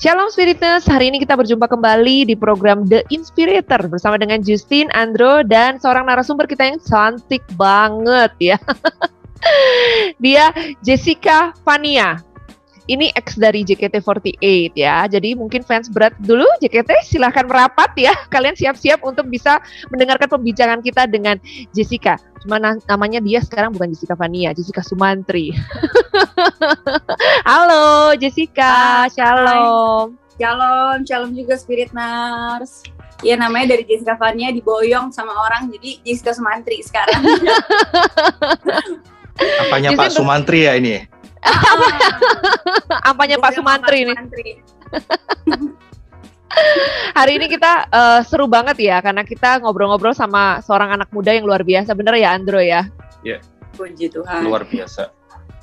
Shalom Spiritness, hari ini kita berjumpa kembali di program The Inspirator bersama dengan Justin, Andro, dan seorang narasumber kita yang cantik banget ya. Dia Jessica Fania. Ini ex dari JKT48 ya. Jadi mungkin fans berat dulu JKT silahkan merapat ya. Kalian siap-siap untuk bisa mendengarkan pembicaraan kita dengan Jessica. Cuma namanya dia sekarang bukan Jessica Fania, Jessica Sumantri. Halo Jessica, shalom. Shalom juga Spiritners. Ya namanya dari Jessica Fania diboyong sama orang jadi Jessica Sumantri sekarang. Apanya Pak Sumantri ya ini? Apanya Pak Sumantri ini? Hari ini kita seru banget ya karena kita ngobrol-ngobrol sama seorang anak muda yang luar biasa, bener ya Andro ya? Iya. Puji Tuhan. Luar biasa.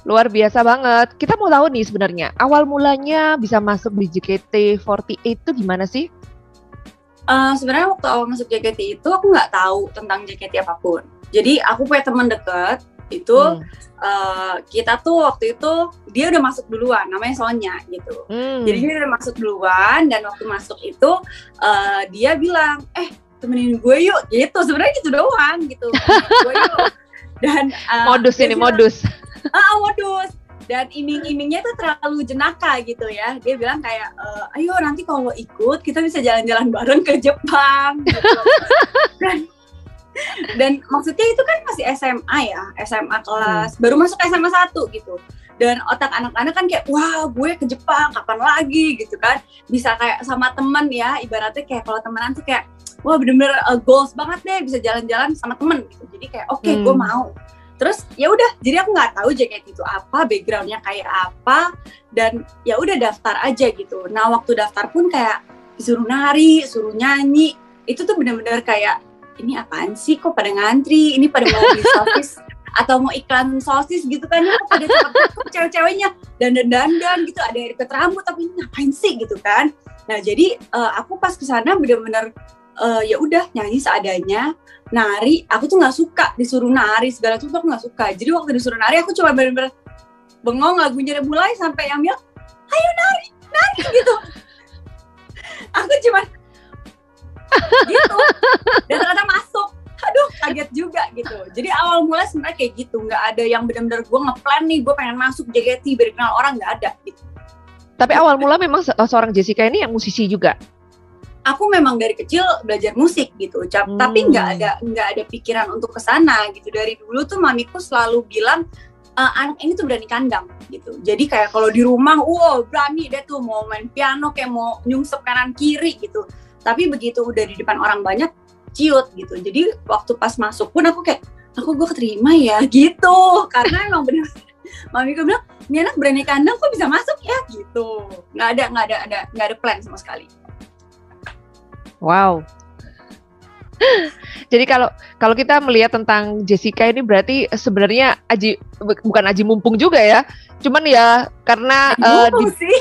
Luar biasa banget. Kita mau tahu nih sebenarnya awal mulanya bisa masuk di JKT48 itu gimana sih? Sebenarnya waktu awal masuk JKT itu aku nggak tahu tentang JKT apapun. Jadi aku punya teman dekat itu kita tuh waktu itu dia udah masuk duluan, namanya Sonya gitu. Jadi dia udah masuk duluan dan waktu masuk itu dia bilang temenin gue yuk gitu. Sebenarnya gitu doang gitu. Gue yuk. Dan modus ini bilang, modus. Dan iming-imingnya tuh terlalu jenaka gitu ya. Dia bilang kayak ayo nanti kalau ikut kita bisa jalan-jalan bareng ke Jepang gitu. Dan maksudnya itu kan masih SMA ya, SMA kelas, baru masuk SMA 1 gitu. Dan otak anak-anak kan kayak, wah gue ke Jepang, kapan lagi gitu kan. Bisa kayak sama teman ya, ibaratnya kayak kalau temenan tuh kayak, wah bener-bener goals banget deh bisa jalan-jalan sama temen gitu. Jadi kayak oke, gue mau. Terus ya udah, jadi aku nggak tahu JKT itu apa, backgroundnya kayak apa, dan ya udah daftar aja gitu. Nah waktu daftar pun kayak disuruh nari, suruh nyanyi, itu tuh bener-bener kayak, ini apaan sih kok pada ngantri, ini pada mau beli sosis atau mau iklan sosis gitu kan, kok pada cakep cewek-ceweknya dandan gitu, ada yang ikat rambut tapi ini ngapain sih gitu kan. Nah jadi aku pas kesana bener-bener ya udah nyanyi seadanya, nari, aku tuh nggak suka disuruh nari segala tuh aku nggak suka. Jadi waktu disuruh nari aku cuma bener-bener bengong, lagunya udah mulai sampai yang bilang ayo nari gitu. Aku cuma gitu, dan ternyata masuk. Aduh, kaget juga gitu. Jadi awal mulai sebenarnya kayak gitu, nggak ada yang benar-benar gue ngeplan nih, gue pengen masuk JKT biar kenal orang, nggak ada gitu. Tapi awal mula memang seorang Jessica ini yang musisi juga. Aku memang dari kecil belajar musik gitu, tapi nggak ada pikiran untuk kesana gitu. Dari dulu tuh mamiku selalu bilang anak ini tuh berani kandang gitu. Jadi kayak kalau di rumah, berani deh tuh mau main piano kayak mau nyungsep kanan kiri gitu. Tapi begitu udah di depan orang banyak, ciut gitu. Jadi waktu pas masuk pun aku kayak, gue keterima ya gitu. Karena emang bener, mamiku bilang, ini anak berani kandang kok bisa masuk ya gitu. Nggak ada plan sama sekali. Wow. Jadi kalau kita melihat tentang Jessica ini berarti sebenarnya bukan aji mumpung juga ya. Cuman ya karena sih.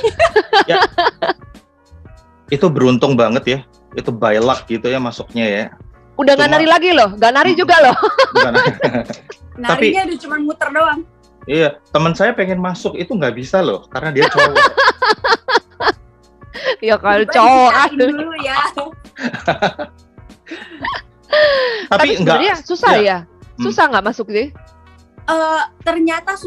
Ya. Itu beruntung banget ya. Itu by luck gitu ya masuknya ya. Udah nggak nari lagi loh, nggak nari juga loh. Narinya udah cuma muter doang. Iya, teman saya pengen masuk itu nggak bisa loh, karena dia cowok. Ya kalau cowok dulu ya. Tapi sebenarnya susah ya? Susah nggak masuk sih? Ternyata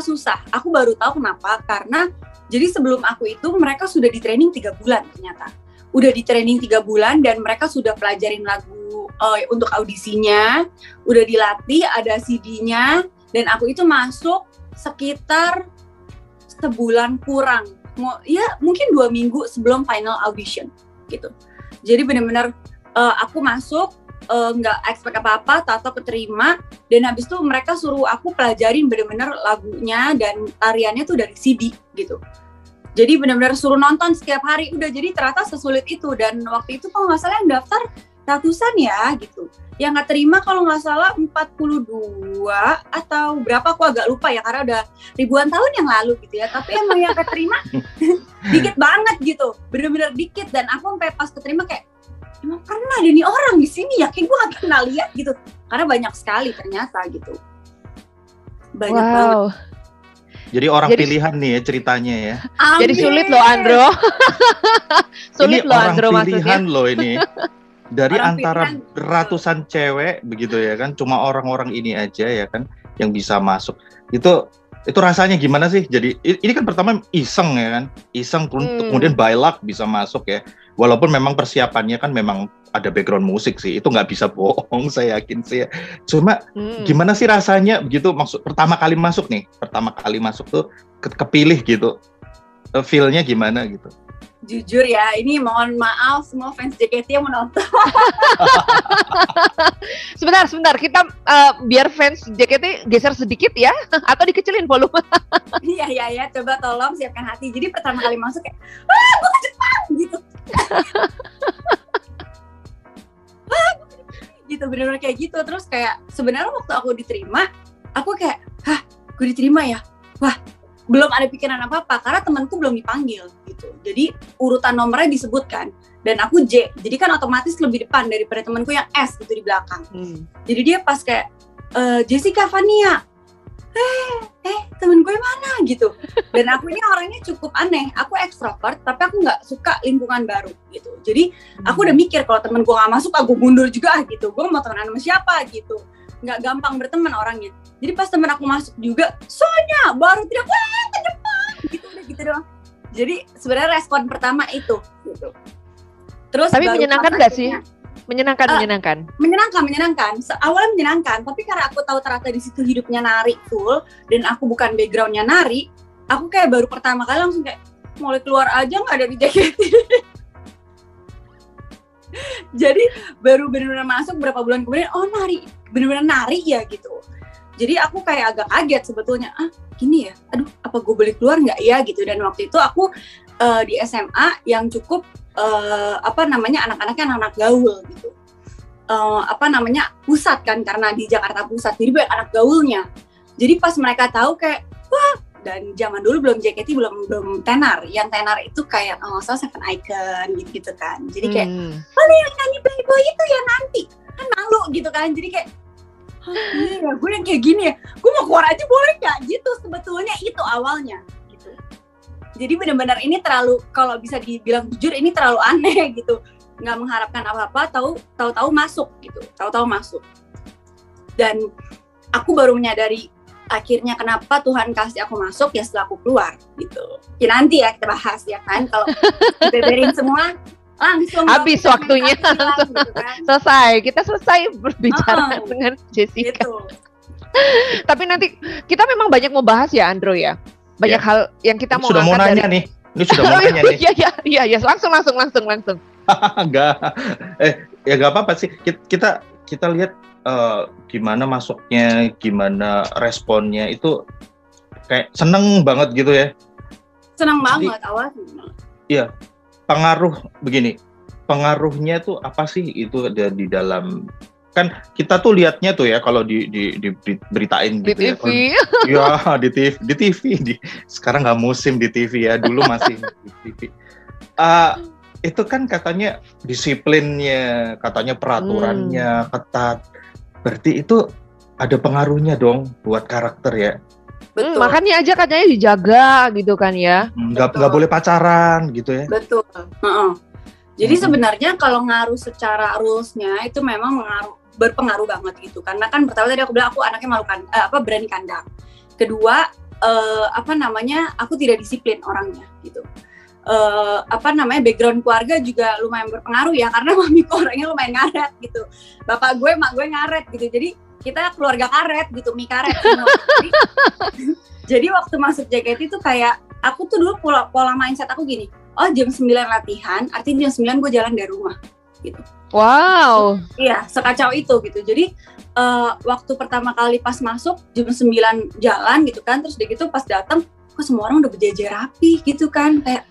susah. Aku baru tahu kenapa, karena jadi sebelum aku itu mereka sudah di training 3 bulan ternyata. Udah di training 3 bulan dan mereka sudah pelajarin lagu untuk audisinya, udah dilatih, ada CD-nya, dan aku itu masuk sekitar sebulan kurang. Mungkin 2 minggu sebelum final audition gitu. Jadi benar-benar aku masuk nggak expect apa-apa, tato keterima, dan habis itu mereka suruh aku pelajarin benar-benar lagunya dan tariannya tuh dari CD gitu. Jadi benar-benar suruh nonton setiap hari, udah. Jadi ternyata sesulit itu, dan waktu itu kalau nggak salah yang daftar ratusan ya gitu. Yang nggak terima kalau nggak salah 42 atau berapa, aku agak lupa ya karena udah ribuan tahun yang lalu gitu ya. Tapi emang yang keterima dikit banget gitu, bener-bener dikit. Dan aku sampai pas keterima kayak, emang pernah ada nih orang di sini ya, kayak gue gak pernah lihat gitu. Karena banyak sekali ternyata gitu, banyak banget. Jadi orang Jadi- pilihan nih ya ceritanya ya. Jadi Amin. sulit loh Andro. Sulit Ini loh orang Andro maksudnya. pilihan loh ini. Dari Orang antara pilihan. ratusan cewek begitu ya kan, cuma orang-orang ini aja ya kan yang bisa masuk. Itu rasanya gimana sih? Jadi ini kan pertama iseng ya kan, iseng kemudian by luck bisa masuk ya. Walaupun memang persiapannya kan memang ada background musik sih, itu nggak bisa bohong saya yakin sih ya. Cuma gimana sih rasanya begitu pertama kali masuk tuh kepilih gitu, feel-nya gimana gitu? Jujur ya, ini mohon maaf semua fans JKT yang menonton. Sebentar, kita biar fans JKT geser sedikit ya, atau dikecilin volume. Iya, coba tolong siapkan hati. Jadi pertama kali masuk kayak, wah gue ke Jepang gitu. Gitu, bener-bener kayak gitu. Terus kayak sebenarnya waktu aku diterima, aku kayak, hah gue diterima ya? Wah, belum ada pikiran apa-apa karena temanku belum dipanggil gitu. Jadi urutan nomornya disebutkan dan aku J. Jadi kan otomatis lebih depan daripada temanku yang S gitu di belakang. Jadi dia pas kayak Jessica Fania. Temen gue mana gitu. Dan aku ini orangnya cukup aneh. Aku ekstrovert tapi aku nggak suka lingkungan baru gitu. Jadi aku udah mikir kalau temen gue nggak masuk, aku mundur juga gitu. Gue mau temenan sama siapa gitu. Nggak gampang berteman orangnya. Jadi pas temen aku masuk juga, Sonya baru tidak ke Jepang gitu, udah gitu doang. Jadi sebenarnya respon pertama itu gitu. Terus Tapi baru menyenangkan pas nggak sih? akhirnya- Menyenangkan. Menyenangkan. Awalnya menyenangkan, tapi karena aku tahu ternyata di situ hidupnya nari full dan aku bukan backgroundnya nari, aku kayak baru pertama kali langsung kayak mulai keluar aja nggak dari JKT. Jadi baru benar-benar masuk berapa bulan kemudian, oh nari, benar-benar nari ya gitu. Jadi aku kayak agak kaget sebetulnya, gini ya, aduh apa gue boleh keluar nggak ya gitu. Dan waktu itu aku di SMA yang cukup anak-anaknya anak-anak gaul gitu. Pusat kan, karena di Jakarta Pusat, jadi banyak anak gaulnya. Jadi pas mereka tahu kayak, wah, dan zaman dulu belum JKT, belum tenar. Yang tenar itu kayak Seven Icon gitu kan. Jadi kayak, yang nyanyi Playboy itu ya nanti kan malu gitu kan. Jadi kayak, iya gue yang kayak gini ya, gue mau keluar aja boleh nggak gitu. Sebetulnya itu awalnya gitu. Jadi benar-benar ini terlalu, kalau bisa dibilang jujur, ini terlalu aneh gitu. Nggak mengharapkan apa-apa, tahu-tahu masuk gitu, tahu-tahu masuk. Dan aku baru menyadari akhirnya kenapa Tuhan kasih aku masuk ya setelah aku keluar gitu. Ya nanti ya kita bahas ya kan, kalau beberin semua langsung habis waktunya, gitu kan. kita selesai berbicara dengan Jessica. Gitu. Tapi nanti kita memang banyak mau bahas ya Andro ya, banyak hal yang kita mau sudah mau angkat nanya dari... nih. Ini sudah mau nanya nih. Iya, langsung. Enggak. Ya enggak apa-apa sih. Kita lihat gimana masuknya, gimana responnya, itu kayak seneng banget gitu ya. Senang banget awalnya. Iya. Pengaruhnya tuh apa sih itu ada di dalam, kan kita tuh lihatnya tuh ya kalau diberitain gitu di TV. Ya di TV. Sekarang nggak musim di TV ya, dulu masih di TV. Itu kan katanya disiplinnya, katanya peraturannya ketat. Berarti itu ada pengaruhnya dong buat karakter ya. Betul. Makanya aja katanya dijaga gitu kan ya. Nggak boleh pacaran gitu ya. Betul. Jadi sebenarnya kalau ngaruh secara rules-nya itu memang berpengaruh banget gitu. Karena kan pertama tadi aku bilang aku anaknya berani kandang. Kedua, aku tidak disiplin orangnya gitu. Background keluarga juga lumayan berpengaruh ya, karena mamiku orangnya lumayan ngaret gitu. Bapak gue, mak gue ngaret gitu. Jadi kita keluarga karet gitu, mie karet semua. Jadi waktu masuk JKT itu kayak aku tuh dulu pola mindset aku gini, jam 9 latihan, artinya jam 9 gue jalan dari rumah gitu. Wow. Iya, sekacau itu gitu. Jadi waktu pertama kali pas masuk jam 9 jalan gitu kan, terus begitu pas datang kok semua orang udah berjajar rapi gitu kan, kayak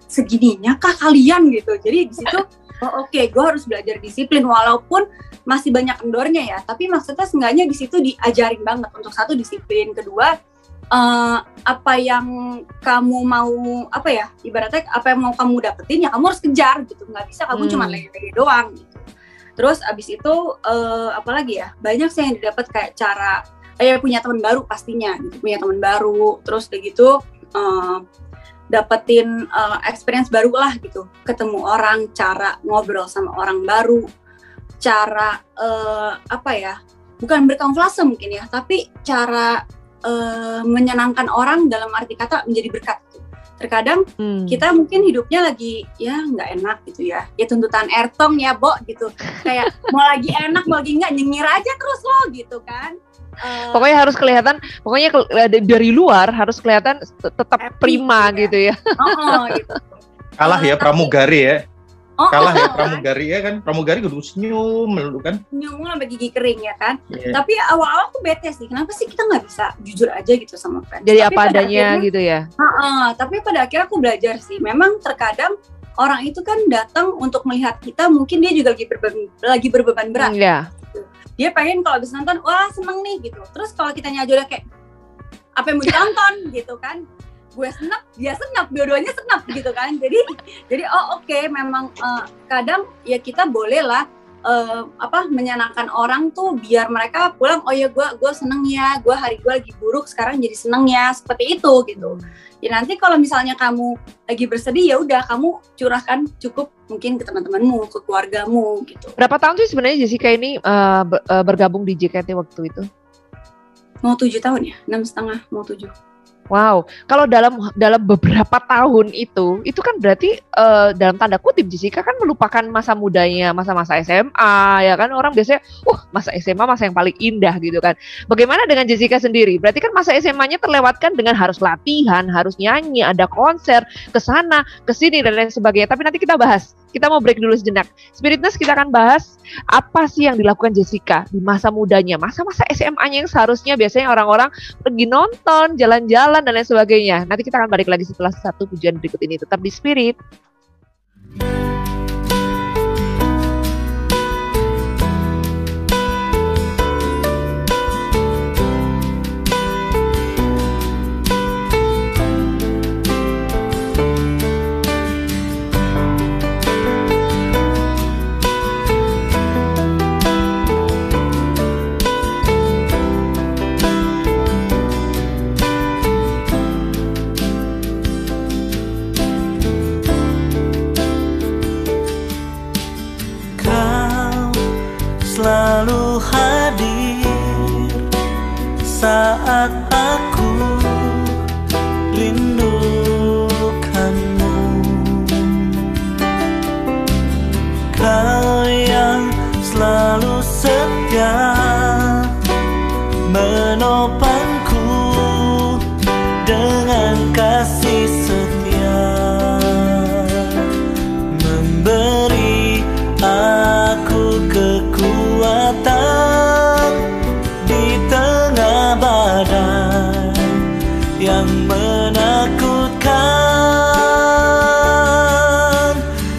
segininya kah kalian gitu. Jadi di situ oke, gue harus belajar disiplin walaupun masih banyak kendornya ya, tapi maksudnya seenggaknya di situ diajarin banget untuk satu disiplin, kedua apa yang kamu mau ibaratnya apa yang mau kamu dapetin ya kamu harus kejar gitu, nggak bisa kamu cuma lele-lele doang gitu. Terus abis itu apalagi ya, banyak sih yang didapat kayak cara punya teman baru pastinya gitu, punya teman baru, terus udah gitu dapetin experience baru lah gitu, ketemu orang, cara ngobrol sama orang baru, cara bukan berkamuflase mungkin ya, tapi cara menyenangkan orang dalam arti kata menjadi berkat gitu. Terkadang kita mungkin hidupnya lagi ya nggak enak gitu ya tuntutan Ertong ya Bo gitu, kayak mau lagi enak mau lagi nggak, nyengir aja terus lo gitu kan. Pokoknya harus kelihatan, pokoknya dari luar harus kelihatan tetap prima gitu ya. Gitu. Kalah ya pramugari ya. Kalah ya pramugari ya kan. Pramugari kudu senyum melulu kan. Senyum sampai gigi kering ya kan. Yeah. Tapi awal-awal aku bete sih. Kenapa sih kita nggak bisa jujur aja gitu sama fans? Jadi tapi apa adanya akhirnya, gitu ya. Tapi pada akhirnya aku belajar sih. Memang terkadang orang itu kan datang untuk melihat kita, mungkin dia juga lagi berbeban berat. Yeah. Gitu. Dia pengen kalau habis nonton, wah seneng nih gitu. Terus kalau kitanya aja udah kayak, apa yang mau ditonton gitu kan. Gue senap, dia senap, dua-duanya senap gitu kan. Jadi oke, memang kadang ya kita boleh lah menyenangkan orang tuh biar mereka pulang, oh ya gue seneng ya, hari gue lagi buruk sekarang jadi seneng ya, seperti itu gitu. Ya nanti kalau misalnya kamu lagi bersedih, ya udah kamu curahkan cukup mungkin ke teman-temanmu, ke keluargamu gitu. Berapa tahun sih sebenarnya Jessica ini bergabung di JKT waktu itu? Mau 7 tahun ya, 6,5 mau 7. Wow, kalau dalam beberapa tahun itu kan berarti dalam tanda kutip Jessica kan melupakan masa mudanya, masa-masa SMA ya kan, orang biasanya masa SMA masa yang paling indah gitu kan. Bagaimana dengan Jessica sendiri? Berarti kan masa SMA-nya terlewatkan dengan harus latihan, harus nyanyi, ada konser, ke sana, ke sini dan lain sebagainya. Tapi nanti kita bahas. Kita mau break dulu sejenak. Spiritness, kita akan bahas apa sih yang dilakukan Jessica di masa mudanya, masa-masa SMA-nya yang seharusnya biasanya orang-orang pergi nonton, jalan-jalan dan lain sebagainya. Nanti kita akan balik lagi setelah satu pujian berikut ini. Tetap di Spirit. Selalu hadir saat aku rindukanmu. Kau yang selalu setia menopangku dengan kasih setia, memberi aku kekuatan di tengah badai yang menakutkan,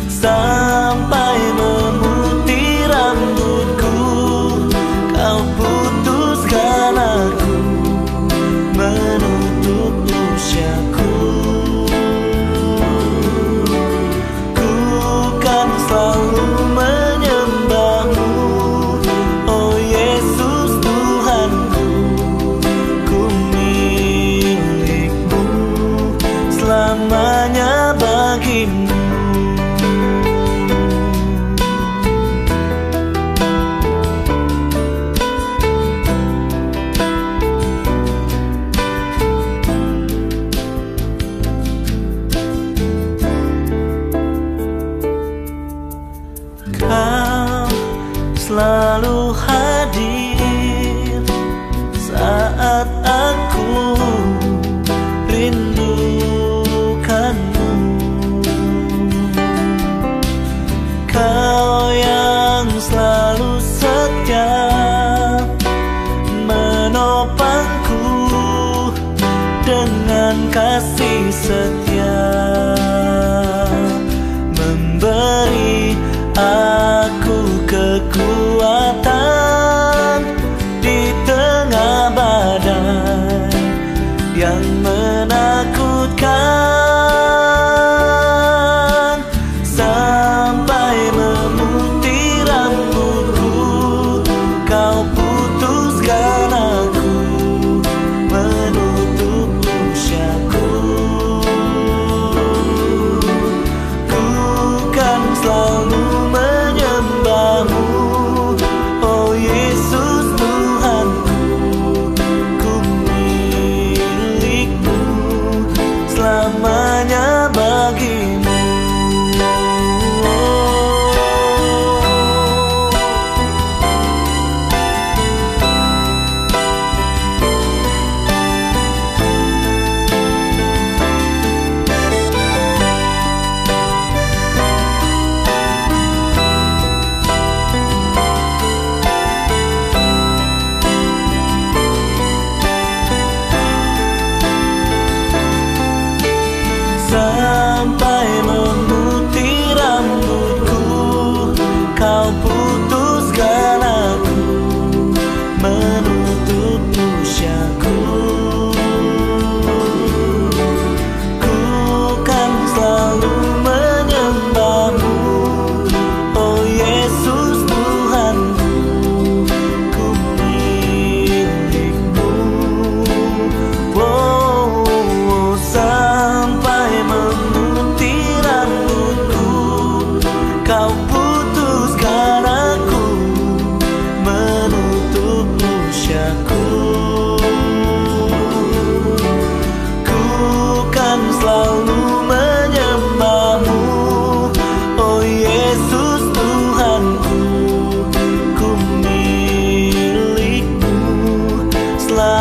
sampai memutih rambutku kau putuskan aku menutup usiaku. Ku kan selalu menyembahmu, oh Yesus Tuhanku. Ku milikmu selamanya bagimu. Kau selalu hadir saat aku rindukanmu. Kau yang selalu setia menopangku dengan kasih setia, memberi aku kekuatan di tengah badai yang menakutkan, sampai memutih rambutku kau putuskan aku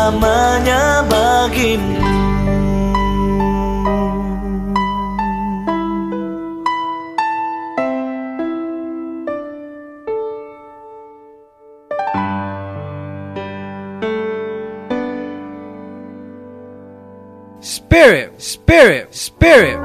selamanya bagimu. Spirit, spirit, spirit.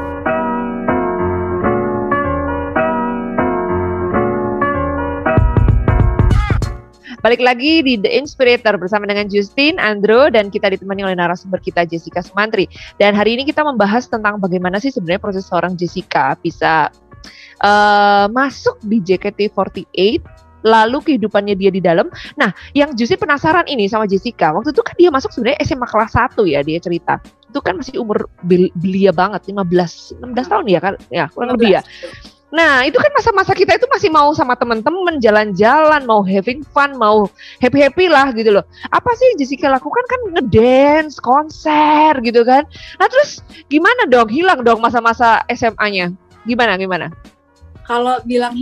Balik lagi di The Inspirator bersama dengan Justin, Andro, dan kita ditemani oleh narasumber kita Jessica Sumantri. Dan hari ini kita membahas tentang bagaimana sih sebenarnya proses seorang Jessica bisa masuk di JKT48, lalu kehidupannya dia di dalam. Nah, yang Justin penasaran ini sama Jessica, waktu itu kan dia masuk sebenarnya SMA kelas 1 ya, dia cerita. Itu kan masih umur belia banget, 16 tahun ya kan? Ya, kurang lebih ya. Nah, itu kan masa-masa kita itu masih mau sama teman-teman jalan-jalan, mau having fun, mau happy-happy lah gitu loh. Apa sih yang Jessica lakukan kan ngedance, konser gitu kan. Nah, terus gimana dong? Hilang dong masa-masa SMA-nya. Gimana? Kalau dibilang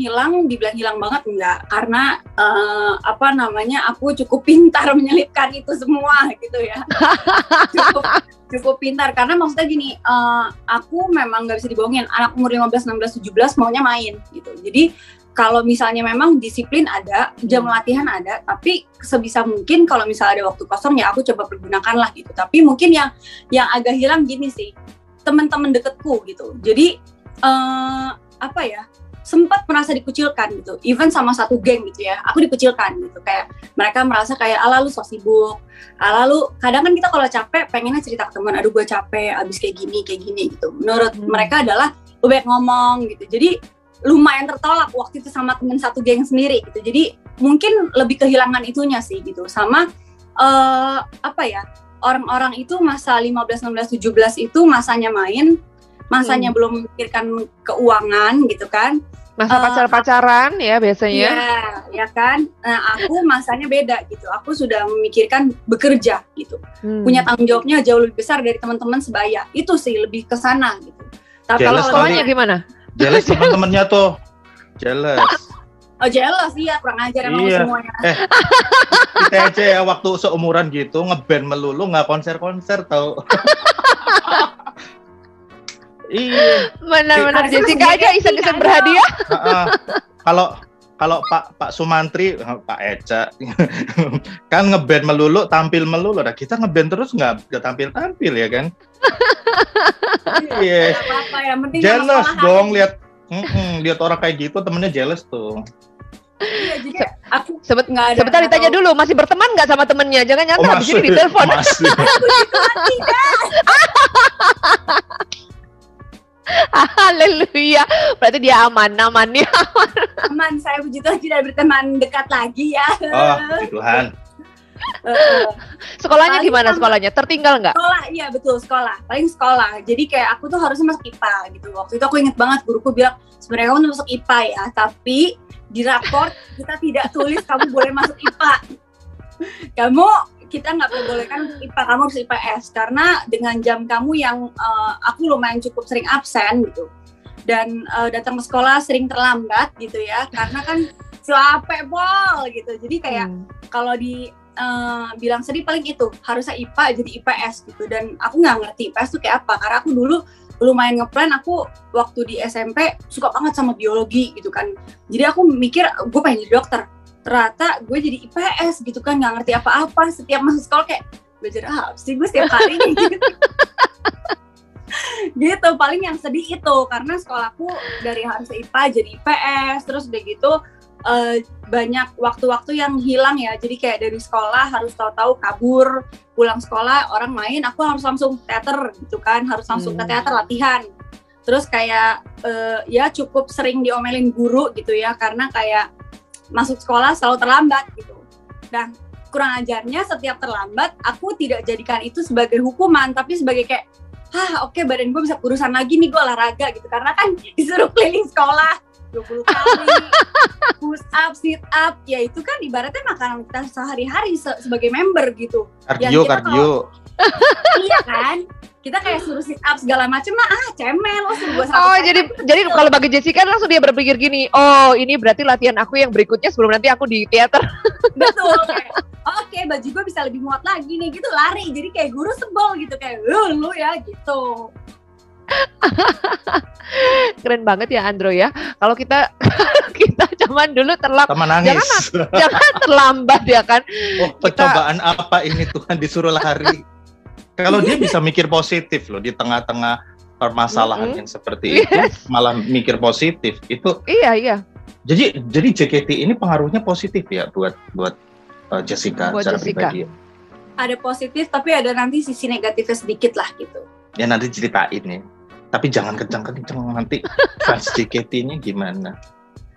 hilang banget enggak, karena aku cukup pintar menyelipkan itu semua gitu ya. cukup pintar, karena maksudnya gini, aku memang nggak bisa dibohongin, anak umur 15, 16, 17 maunya main gitu. Jadi kalau misalnya memang disiplin ada, jam latihan ada, tapi sebisa mungkin kalau misalnya ada waktu kosong ya aku coba pergunakan lah gitu. Tapi mungkin yang agak hilang gini sih, teman-teman deketku gitu. Jadi sempat merasa dikucilkan gitu, even sama satu geng gitu ya, aku dikucilkan gitu, kayak mereka merasa kayak ala lu so sibuk, ala lu, kadang kan kita kalau capek pengennya cerita ke teman, aduh gue capek, abis kayak gini gitu. Menurut mereka adalah lu banyak ngomong gitu, jadi lumayan tertolak waktu itu sama temen satu geng sendiri gitu, jadi mungkin lebih kehilangan itunya sih gitu, sama orang-orang itu masa 15, 16, 17 itu masanya main, masanya belum memikirkan keuangan gitu kan, masa pacaran ya biasanya. Iya, ya kan. Nah, aku masanya beda gitu. Aku sudah memikirkan bekerja gitu. Punya tanggung jawabnya jauh lebih besar dari teman-teman sebaya. Itu sih lebih ke sana gitu. Tapi kalau sekolahnya gimana? Jealous teman-temannya tuh. Jealous. Oh, jealous, iya, kurang ajar emang semuanya. Kita aja ya waktu seumuran gitu ngeband melulu, nggak konser-konser tau. Iya. Benar-benar Jessica aja iseng-iseng berhadiah. Kalau Pak Sumantri, Pak Eca kan ngeband melulu, tampil melulu. Nah, kita ngeband terus nggak tampil-tampil ya kan? Iya. Jealous dong lihat orang kayak gitu, temennya jealous tuh. Iya, jadi aku sebentar ditanya dulu, masih berteman nggak sama temennya? Jangan nyangka habis ini ditelepon. Haleluya, berarti dia aman, saya puji Tuhan tidak berteman dekat lagi ya. Oh, Tuhan. Sekolahnya gimana sekolahnya? Tertinggal nggak? Sekolah, iya betul, paling sekolah. Jadi kayak aku tuh harusnya masuk IPA gitu. Waktu itu aku inget banget guruku bilang, sebenarnya kamu masuk IPA ya, tapi di raport kita tidak tulis kamu boleh masuk IPA. Kita nggak perbolehkan untuk IPA, kamu harus IPS, karena dengan jam kamu yang aku lumayan cukup sering absen gitu, dan datang ke sekolah sering terlambat gitu ya, karena kan capek pol gitu, jadi kayak kalau bilang sedih paling itu harusnya IPA jadi IPS gitu, dan aku nggak ngerti IPS tuh kayak apa, karena aku dulu lumayan ngeplan, aku waktu di SMP suka banget sama biologi gitu kan, jadi aku mikir gue pengen jadi dokter. Ternyata gue jadi IPS gitu kan, nggak ngerti apa-apa, setiap masuk sekolah kayak belajar apa sih gue setiap hari gitu. Paling yang sedih itu karena sekolahku dari harusnya IPA jadi IPS, terus udah gitu banyak waktu-waktu yang hilang ya, jadi kayak dari sekolah harus tahu-tahu kabur, pulang sekolah orang main, aku harus langsung teater gitu kan, harus langsung ke teater latihan. Terus kayak ya cukup sering diomelin guru gitu ya, karena kayak masuk sekolah selalu terlambat gitu. Dan kurang ajarnya setiap terlambat, aku tidak jadikan itu sebagai hukuman, tapi sebagai kayak, oke, badan gue bisa kurusan lagi nih, gue olahraga gitu. Karena kan disuruh keliling sekolah 20 kali, push up, sit up, ya itu kan ibaratnya makanan kita sehari-hari sebagai member gitu. Kardio. Iya kan? kita kayak suruh sit up segala macem lah, cemel lo suruh gue 100 Oh, jadi kalau bagi Jessica langsung dia berpikir gini, oh ini berarti latihan aku yang berikutnya sebelum nanti aku di teater. betul kayak oke, baju gue bisa lebih muat lagi nih gitu, lari. Jadi kayak guru sebel gitu, kayak lu ya gitu. Keren banget ya Andro ya. Kalau kita zaman dulu Sama nangis. jangan terlambat ya kan. Oh, percobaan apa ini Tuhan, disuruh lari. Kalau dia bisa mikir positif loh di tengah-tengah permasalahan yang seperti itu, malah mikir positif itu. Iya. Jadi JKT ini pengaruhnya positif ya buat Jessica Buat secara Jessica. pribadi. Ada positif tapi ada nanti sisi negatifnya sedikit lah gitu. Ya nanti ceritain ya. Tapi jangan kencang-kencang, nanti fans JKT-nya gimana?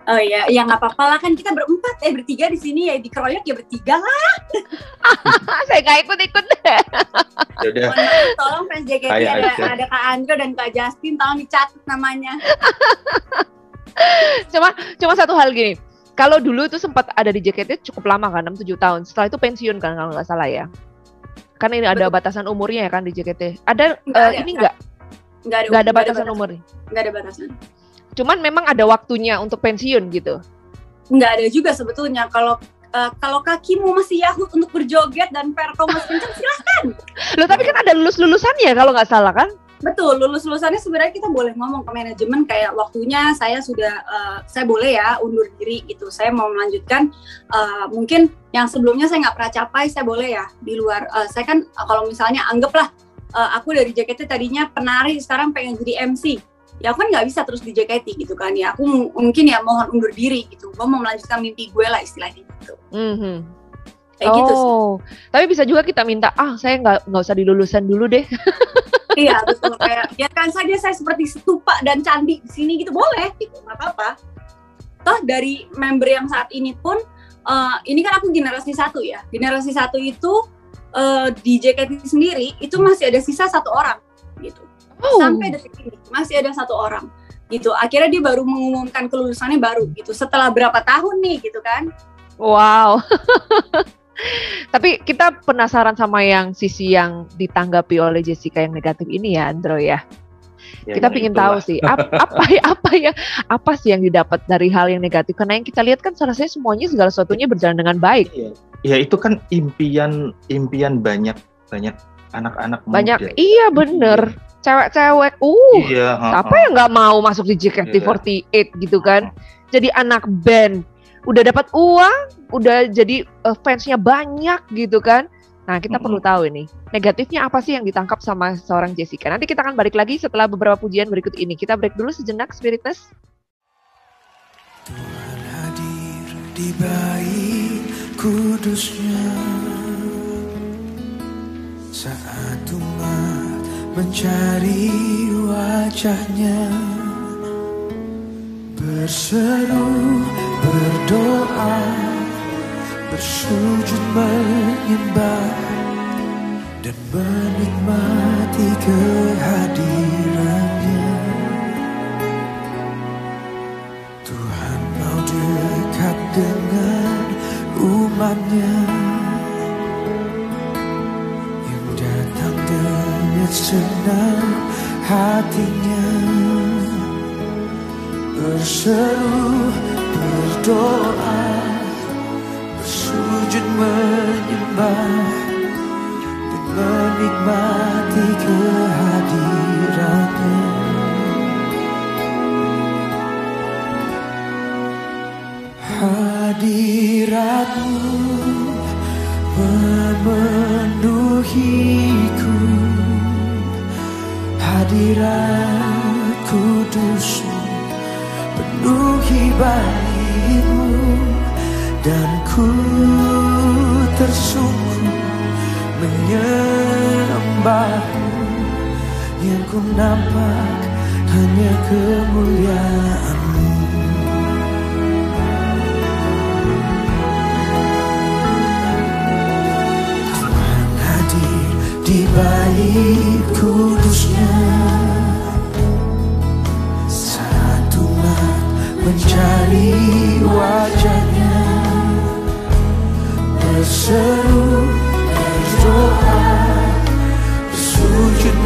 Oh iya, ya nggak apa-apa lah, kan kita bertiga di sini ya, dikeroyok ya bertiga lah. Saya nggak ikut deh. Ya udah. Tolong fans JKT Kayak aja. ada Kak Andro dan Kak Justin, tolong dicatat namanya. Cuma satu hal gini. Kalau dulu itu sempat ada di JKT cukup lama kan, 6-7 tahun. Setelah itu pensiun kan kalau nggak salah ya. Kan ini ada batasan umurnya ya kan di JKT. Ada nggak ada batasan umur. Nggak ada batasan. Cuman memang ada waktunya untuk pensiun gitu. Nggak ada juga sebetulnya. Kalau kakimu masih yahut untuk berjoget dan perko masih kencang, silahkan. Loh tapi kan ada lulusannya kalau nggak salah kan? Betul, lulusannya sebenarnya kita boleh ngomong ke manajemen kayak waktunya saya boleh ya undur diri gitu. Saya mau melanjutkan, mungkin yang sebelumnya saya nggak pernah capai, saya boleh ya di luar. Saya kan kalau misalnya anggaplah aku dari JKT tadinya penari, sekarang pengen jadi MC. Ya aku kan nggak bisa terus di JKT gitu kan ya. Aku mungkin ya mohon undur diri gitu. Gue mau melanjutkan mimpi gue lah istilahnya gitu. Kayak gitu sih. Tapi bisa juga kita minta, saya nggak usah di lulusan dulu deh. Iya betul, kayak biarkan saja saya seperti stupa dan candi di sini gitu, boleh gitu, nggak apa-apa. Toh dari member yang saat ini pun, ini kan aku generasi 1 ya. Generasi 1 itu di JKT sendiri itu masih ada sisa 1 orang gitu. Sampai detik ini masih ada 1 orang gitu. Akhirnya dia baru mengumumkan kelulusannya baru gitu. Setelah berapa tahun nih gitu kan? Wow. Tapi kita penasaran sama yang sisi yang ditanggapi oleh Jessica yang negatif ini ya Andro ya. Kita ingin tahu sih apa sih yang didapat dari hal yang negatif, karena yang kita lihat kan rasanya semuanya segala sesuatunya berjalan dengan baik. Ya itu kan impian banyak anak-anak muda. Banyak, iya bener. Cewek-cewek, iya, siapa yang nggak mau masuk di JKT48 gitu kan? Jadi anak band, udah dapat uang, udah jadi fansnya banyak gitu kan? Nah kita perlu tahu ini negatifnya apa sih yang ditangkap sama seorang Jessica. Nanti kita akan balik lagi setelah beberapa pujian berikut ini. Kita break dulu sejenak, Spiritness. Tuhan hadir di baik kudusnya saat umat mencari wajahnya, berseru, berdoa, bersujud menyembah dan menikmati kehadirannya. Tuhan mau dekat dengan umatnya yang datang dengan senang hatinya, berseru, berdoa, bersujud menyembah dan menikmati kehadirannya. Hadiratmu memenuhiku, hadirat kudusmu penuhi baitmu, dan ku tersungkur menyembahmu, yang ku nampak hanya kemuliaan-Mu. Tuhan hadir di bait kudusnya saat umat mencari wajahnya, berseru, berdoa, bersujud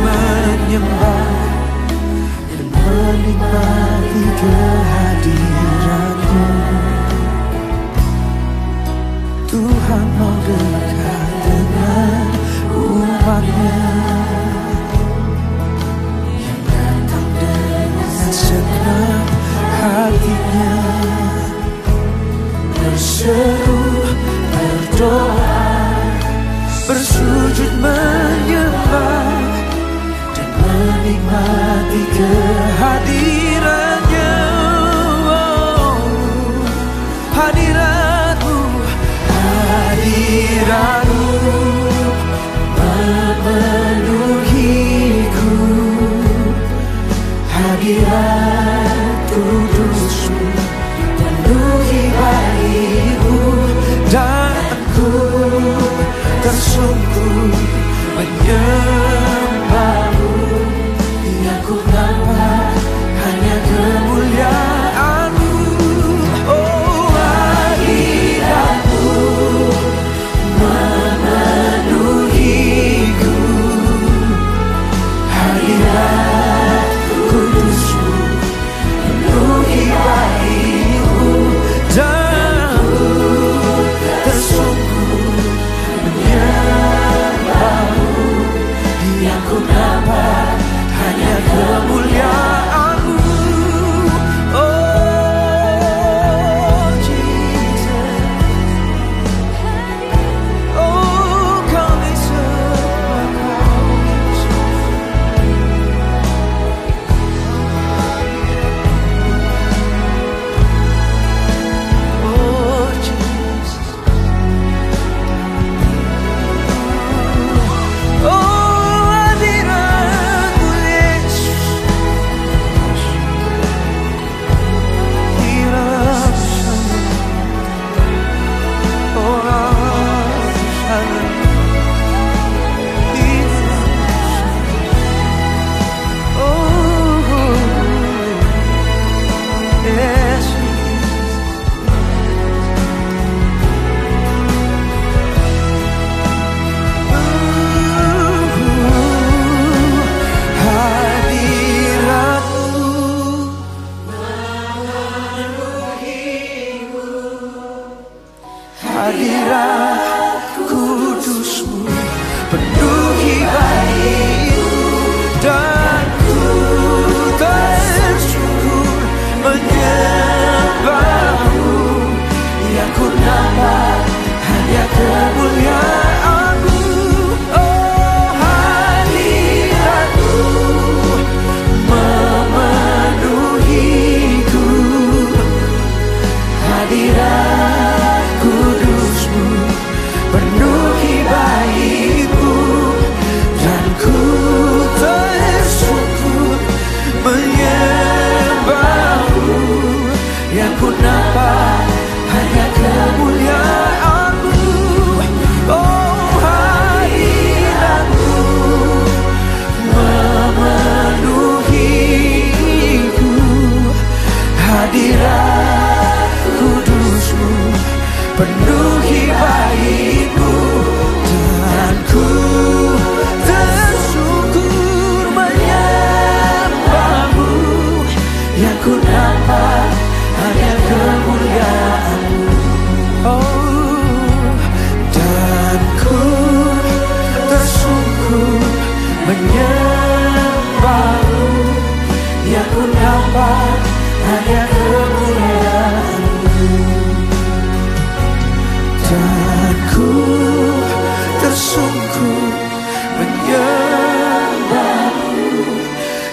bersujud menyembah dan menikmati kehadirannya. Hadiratmu, hadiratmu memenuhiku, hadirat kudusmu penuhi baitmu, dan ku tersungkur menyembahmu. Yang ku nampak hanya kemuliaanmu. Oh, hadiratmu memenuhiku, hadirat kudusmu penuhi baitmu, dan ku tersungkur menyembahmu. Yang ku nampak hanya kemuliaanmu. Oh Jesus, oh kami sembah Kau Yesus. Oh Jesus, oh hadiratmu Yesus, dirasakan, oh rasakan, oh yes. Hadirat kudusmu penuhi baitmu, dan ku tersungkur menyembahmu. Yang ku nampak hanya kemuliaanmu. Oh, hadiratmu memenuhiku, hadirat kudusmu penuhi baitmu, dan ku tersungkur menyembahmu. Yang ku nampak hanya kemuliaanmu. Oh, hadiratmu memenuhiku, hadirat kudusmu penuhi baitmu, dan ku tersungkur menyembahmu. Yang ku nampak hanya kemuliaanmu. Oh, dan ku tersungkur menyembahmu. Yang ku nampak hanya kemuliaanmu, dan ku tersungkur menyembahmu.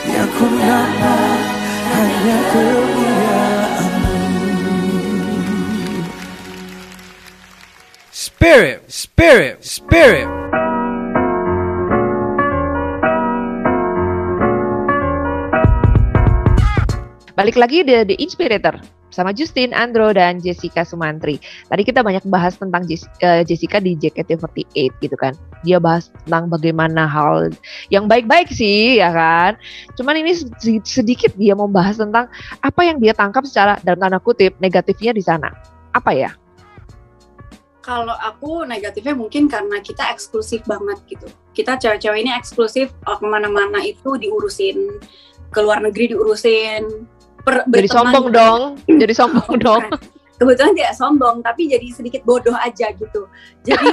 Yang ku nampak hanya kemuliaanmu. Spirit, Spirit, Spirit. Balik lagi The Inspirator sama Justin, Andro, dan Jessica Sumantri. Tadi kita banyak bahas tentang Jessica di JKT48 gitu kan. Dia bahas tentang bagaimana hal yang baik-baik sih ya kan. Cuman ini sedikit dia mau bahas tentang apa yang dia tangkap secara dalam tanda kutip negatifnya di sana. Apa ya? Kalau aku negatifnya mungkin karena kita eksklusif banget gitu. Kita cewek-cewek ini eksklusif, kemana-mana itu diurusin, ke luar negeri diurusin. Jadi sombong dong, jadi sombong dong. Kebetulan tidak sombong, tapi jadi sedikit bodoh aja gitu. Jadi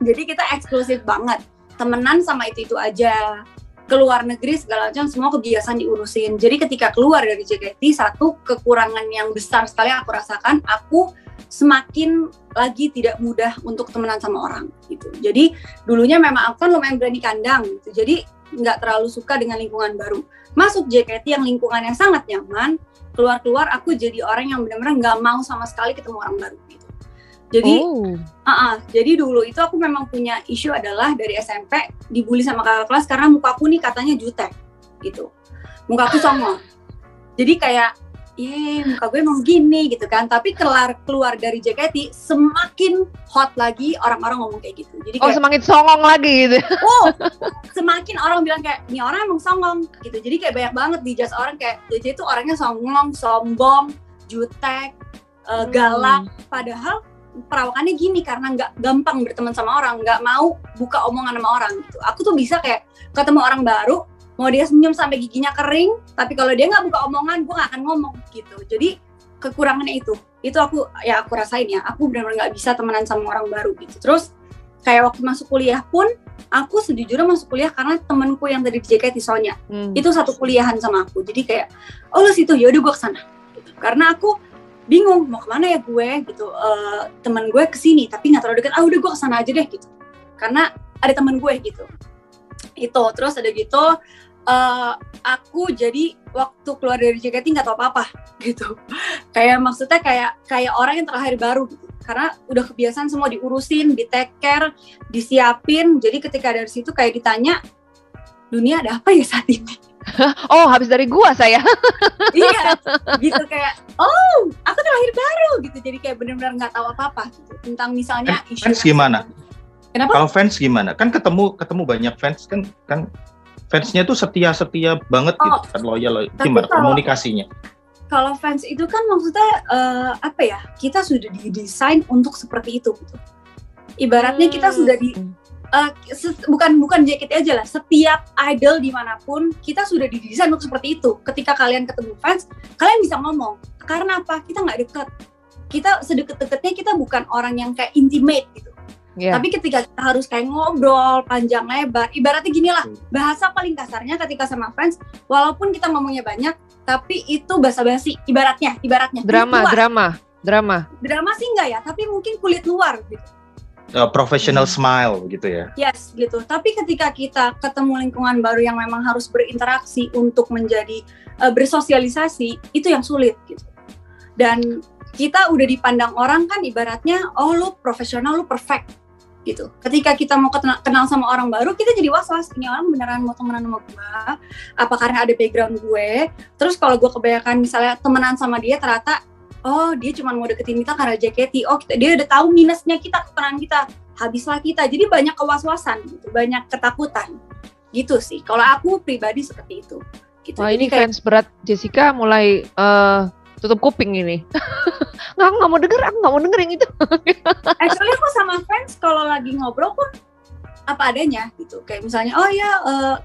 jadi kita eksklusif banget, temenan sama itu aja. Ke luar negeri segala macam semua kebiasaan diurusin. Jadi ketika keluar dari JKT, satu kekurangan yang besar sekali aku rasakan, aku semakin lagi tidak mudah untuk temenan sama orang gitu. Jadi dulunya memang aku kan lumayan berani kandang gitu. Jadi nggak terlalu suka dengan lingkungan baru. Masuk JKT yang lingkungannya sangat nyaman, keluar aku jadi orang yang benar-benar nggak mau sama sekali ketemu orang baru gitu. Jadi, jadi dulu itu aku memang punya isu adalah dari SMP dibully sama kakak kelas karena mukaku nih katanya jutek gitu. Mukaku songong. Jadi kayak, muka gue emang gini gitu kan. Tapi keluar dari JKT semakin hot lagi orang-orang ngomong kayak gitu. Jadi kayak, semakin songong lagi gitu. Semakin orang bilang kayak, nih orang emang songong gitu. Jadi kayak banyak banget dijudge orang kayak, JJ itu orangnya songong, sombong, jutek, galak. Padahal perawakannya gini karena nggak gampang berteman sama orang, nggak mau buka omongan sama orang gitu. Aku tuh bisa kayak ketemu orang baru, mau dia senyum sampai giginya kering, tapi kalau dia nggak buka omongan, gue nggak akan ngomong gitu. Jadi kekurangannya itu aku rasain ya. Aku benar-benar nggak bisa temenan sama orang baru gitu. Terus kayak waktu masuk kuliah pun, aku sejujurnya masuk kuliah karena temenku yang tadi di JKT Sonya, itu satu kuliahan sama aku. Jadi kayak, lu situ, yaudah gue kesana. Gitu. Karena aku bingung mau kemana ya gue gitu, teman gue kesini tapi nggak terlalu dekat, udah gue kesana aja deh gitu, karena ada teman gue gitu. Itu terus ada gitu, aku jadi waktu keluar dari JKT nggak tahu apa-apa gitu, kayak maksudnya kayak orang yang terlahir baru gitu, karena udah kebiasaan semua diurusin, di take care, disiapin. Jadi ketika dari situ kayak ditanya, dunia ada apa ya saat ini? Habis dari gua saya. Iya, gitu kayak, aku terlahir baru gitu. Jadi kayak benar-benar nggak tahu apa-apa gitu tentang misalnya isu. Fans gimana? Kenapa? Kalau fans gimana? Kan ketemu banyak fans kan fansnya tuh setia banget gitu kan, loyal. Gimana komunikasinya? Kalau fans itu kan maksudnya kita sudah didesain untuk seperti itu gitu. Ibaratnya kita sudah bukan JKT aja lah, setiap idol dimanapun kita sudah didesain untuk seperti itu. Ketika kalian ketemu fans, kalian bisa ngomong. Karena apa? Kita nggak deket. Kita sedekat-dekatnya, kita bukan orang yang kayak intimate gitu. Yeah. Tapi ketika kita harus kayak ngobrol panjang lebar, ibaratnya gini lah, bahasa paling kasarnya ketika sama fans, walaupun kita ngomongnya banyak, tapi itu basa-basi. Ibaratnya. Drama sih enggak ya, tapi mungkin kulit luar gitu. Professional smile gitu ya. Yes, gitu. Tapi ketika kita ketemu lingkungan baru yang memang harus berinteraksi untuk menjadi bersosialisasi, itu yang sulit gitu. Dan kita udah dipandang orang kan ibaratnya, lu profesional, lu perfect gitu. Ketika kita mau kenal sama orang baru, kita jadi was-was, ini orang beneran mau temenan sama gue, apa karena ada background gue. Terus kalau gue kebanyakan misalnya temenan sama dia, ternyata dia cuma mau deketin kita karena JKT. Dia udah tahu minusnya kita, kekurangan kita, habislah kita. Jadi banyak kewas-wasan gitu, banyak ketakutan gitu sih. Kalau aku pribadi seperti itu gitu. Wah, ini fans berat Jessica mulai tutup kuping ini. Nggak mau denger yang itu. Actually aku sama fans kalau lagi ngobrol pun apa adanya gitu. Kayak misalnya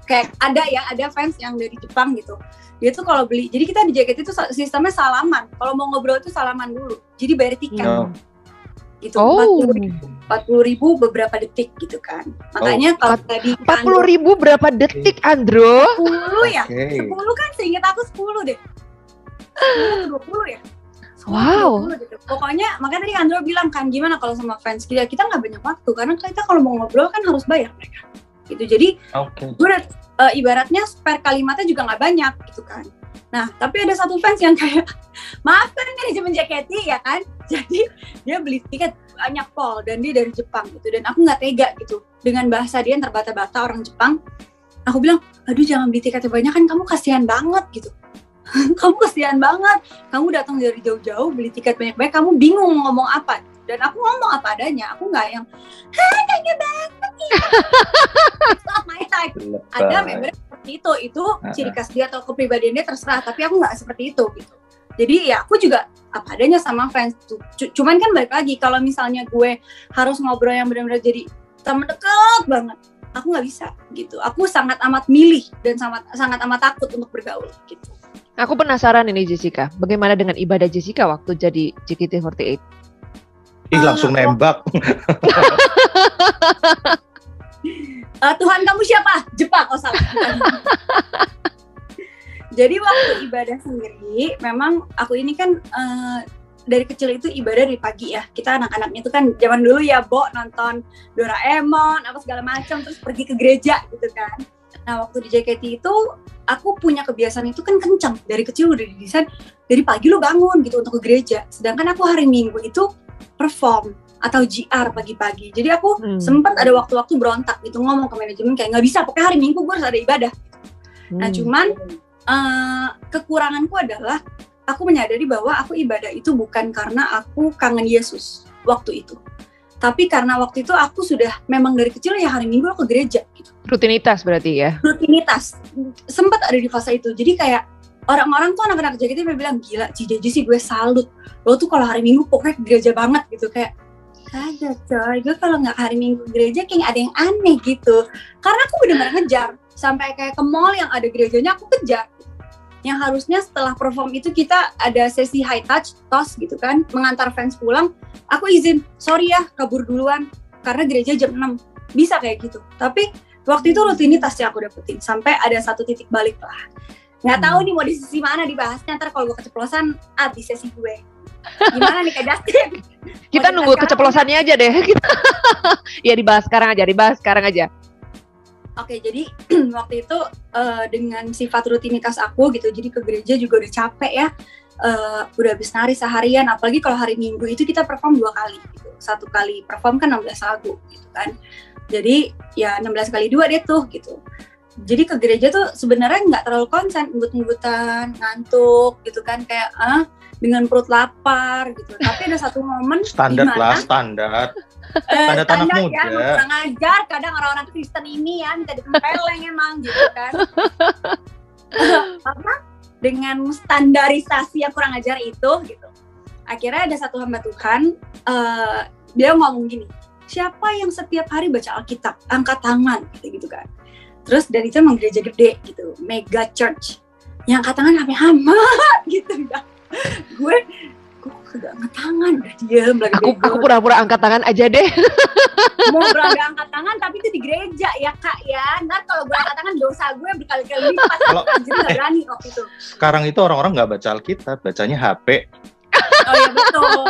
kayak ada fans yang dari Jepang gitu. Dia tuh kalau beli, jadi kita di JKT itu sistemnya salaman. Kalau mau ngobrol tuh salaman dulu. Jadi bayar tiket. Gitu. 40.000 beberapa detik gitu kan. Makanya kalau tadi 40.000 berapa detik, Andro? 10 ya? 10 kan seingat aku 10 deh. 10 20 ya? 10, wow. 20 gitu. Pokoknya makanya tadi Andro bilang kan, gimana kalau sama fans kita nggak banyak waktu karena kita kalau mau ngobrol kan harus bayar mereka. Gitu. Jadi gue ibaratnya spare kalimatnya juga nggak banyak gitu kan. Nah tapi ada satu fans yang kayak maaf kan manajemen JKT ya kan, jadi dia beli tiket banyak pol dan dia dari Jepang gitu, dan aku nggak tega gitu dengan bahasa dia yang terbata-bata orang Jepang. Aku bilang, aduh jangan beli tiketnya banyak, kan kamu kasihan banget gitu. Kamu kasihan banget, kamu datang dari jauh-jauh beli tiket banyak-banyak, kamu bingung ngomong apa. Dan aku ngomong apa adanya, aku nggak yang thank you banget ya. Ada member seperti itu ciri khas dia atau kepribadian dia, terserah, tapi aku nggak seperti itu gitu. Jadi ya aku juga apa adanya sama fans tuh. Cuman kan balik lagi, kalau misalnya gue harus ngobrol yang benar-benar jadi teman dekat banget, aku nggak bisa gitu. Aku sangat amat milih dan sangat amat takut untuk bergaul gitu. Aku penasaran ini Jessica, bagaimana dengan ibadah Jessica waktu jadi JKT48? Langsung nembak. Tuhan kamu siapa? Jepang, salah. Jadi waktu ibadah sendiri, memang aku ini kan dari kecil itu ibadah dari pagi ya. Kita anak-anaknya itu kan zaman dulu ya, nonton Doraemon apa segala macam, terus pergi ke gereja gitu kan. Nah waktu di JKT itu aku punya kebiasaan itu kan kencang, dari kecil udah didesain dari pagi lo bangun gitu untuk ke gereja. Sedangkan aku hari Minggu itu perform atau GR pagi-pagi. Jadi aku sempat ada waktu-waktu berontak gitu, ngomong ke manajemen kayak nggak bisa, pokoknya hari Minggu gue harus ada ibadah. Nah cuman kekuranganku adalah aku menyadari bahwa aku ibadah itu bukan karena aku kangen Yesus waktu itu, tapi karena waktu itu aku sudah memang dari kecil ya hari Minggu aku ke gereja gitu. Rutinitas berarti ya? Rutinitas, sempat ada di fase itu. Jadi kayak orang-orang tuh anak-anak JKT bilang, gila Cijeje sih gue salut, lo tuh kalau hari Minggu pokoknya ke gereja banget gitu. Kayak kagak coy, gue kalau nggak hari Minggu gereja kayak ada yang aneh gitu. Karena aku benar-benar ngejar, sampai kayak ke mall yang ada gerejanya aku kejar. Yang harusnya setelah perform itu kita ada sesi high touch, toss gitu kan, mengantar fans pulang, aku izin, sorry ya kabur duluan, karena gereja jam 6, bisa kayak gitu. Tapi waktu itu rutinitas yang aku dapetin, sampai ada satu titik balik lah. Nggak tahu nih mau di sisi mana dibahasnya, ntar kalau gue keceplosan, di sesi gue. Gimana nih Kak Justin? Kita nunggu keceplosannya aja deh. Ya dibahas sekarang aja. Oke, jadi waktu itu dengan sifat rutinitas aku gitu, jadi ke gereja juga udah capek ya, udah habis nari seharian, apalagi kalau hari Minggu itu kita perform 2 kali gitu, 1 kali perform kan 16 lagu gitu kan, jadi ya 16 kali 2 deh tuh gitu. Jadi ke gereja tuh sebenarnya nggak terlalu konsen, ngebut-ngebutan, ngantuk gitu kan, kayak dengan perut lapar gitu. Tapi ada satu momen standar dimana, lah, standar anak muda. Ya, kurang ajar kadang orang-orang Kristen ini ya minta ditempeleng emang gitu kan. Dengan standarisasi yang kurang ajar itu gitu. Akhirnya ada satu hamba Tuhan, dia ngomong gini, siapa yang setiap hari baca Alkitab, angkat tangan gitu kan. Terus dari itu emang gereja gede gitu, mega church, yang angkat tangan sampai hama gitu ya. Gue kagak angkat tangan, udah diem lagi. Aku pura-pura angkat tangan aja deh. Mau berada angkat tangan tapi itu di gereja ya Kak ya. Ntar kalau gue angkat tangan dosa gue berkali-kali lipat. Jadi gak berani waktu itu. Sekarang itu orang-orang gak baca Alkitab, bacanya HP. Oh iya betul,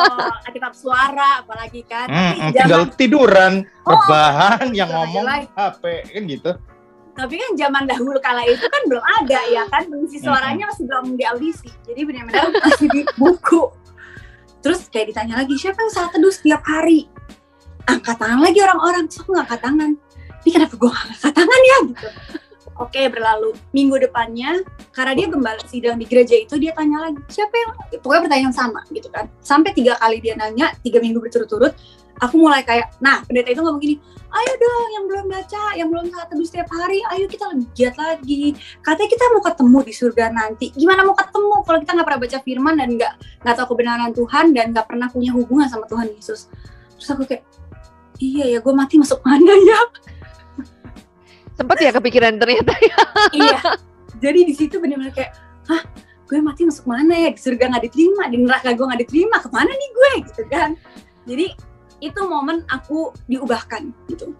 Alkitab suara apalagi kan. Tinggal tiduran, rebahan yang ngomong HP kan gitu. Tapi kan zaman dahulu kala itu kan belum ada ya kan, pengisi suaranya masih belum di audisi. Jadi benar-benar masih di buku. Terus kayak ditanya lagi, siapa yang saat teduh setiap hari? Angkat tangan lagi orang-orang, terus aku gak angkat tangan. Ini kenapa gue gak angkat tangan ya gitu. Oke, berlalu. Minggu depannya, karena dia gembala sidang di gereja itu, dia tanya lagi, siapa yang, pokoknya pertanyaan sama gitu kan. Sampai 3 kali dia nanya, 3 minggu berturut-turut, aku mulai kayak, nah pendeta itu ngomong gini, ayo dong yang belum baca, yang belum saat teduh setiap hari, ayo kita lebih giat lagi. Katanya kita mau ketemu di surga nanti. Gimana mau ketemu kalau kita nggak pernah baca firman dan nggak tahu kebenaran Tuhan dan nggak pernah punya hubungan sama Tuhan Yesus. Terus aku kayak, iya ya, gue mati masuk mana ya? Sempet ya kepikiran ternyata ya. Iya. Jadi di situ benar-benar kayak, gue mati masuk mana ya? Di surga nggak diterima, di neraka gue nggak diterima, kemana nih gue? Gitu kan. Jadi itu momen aku diubahkan gitu.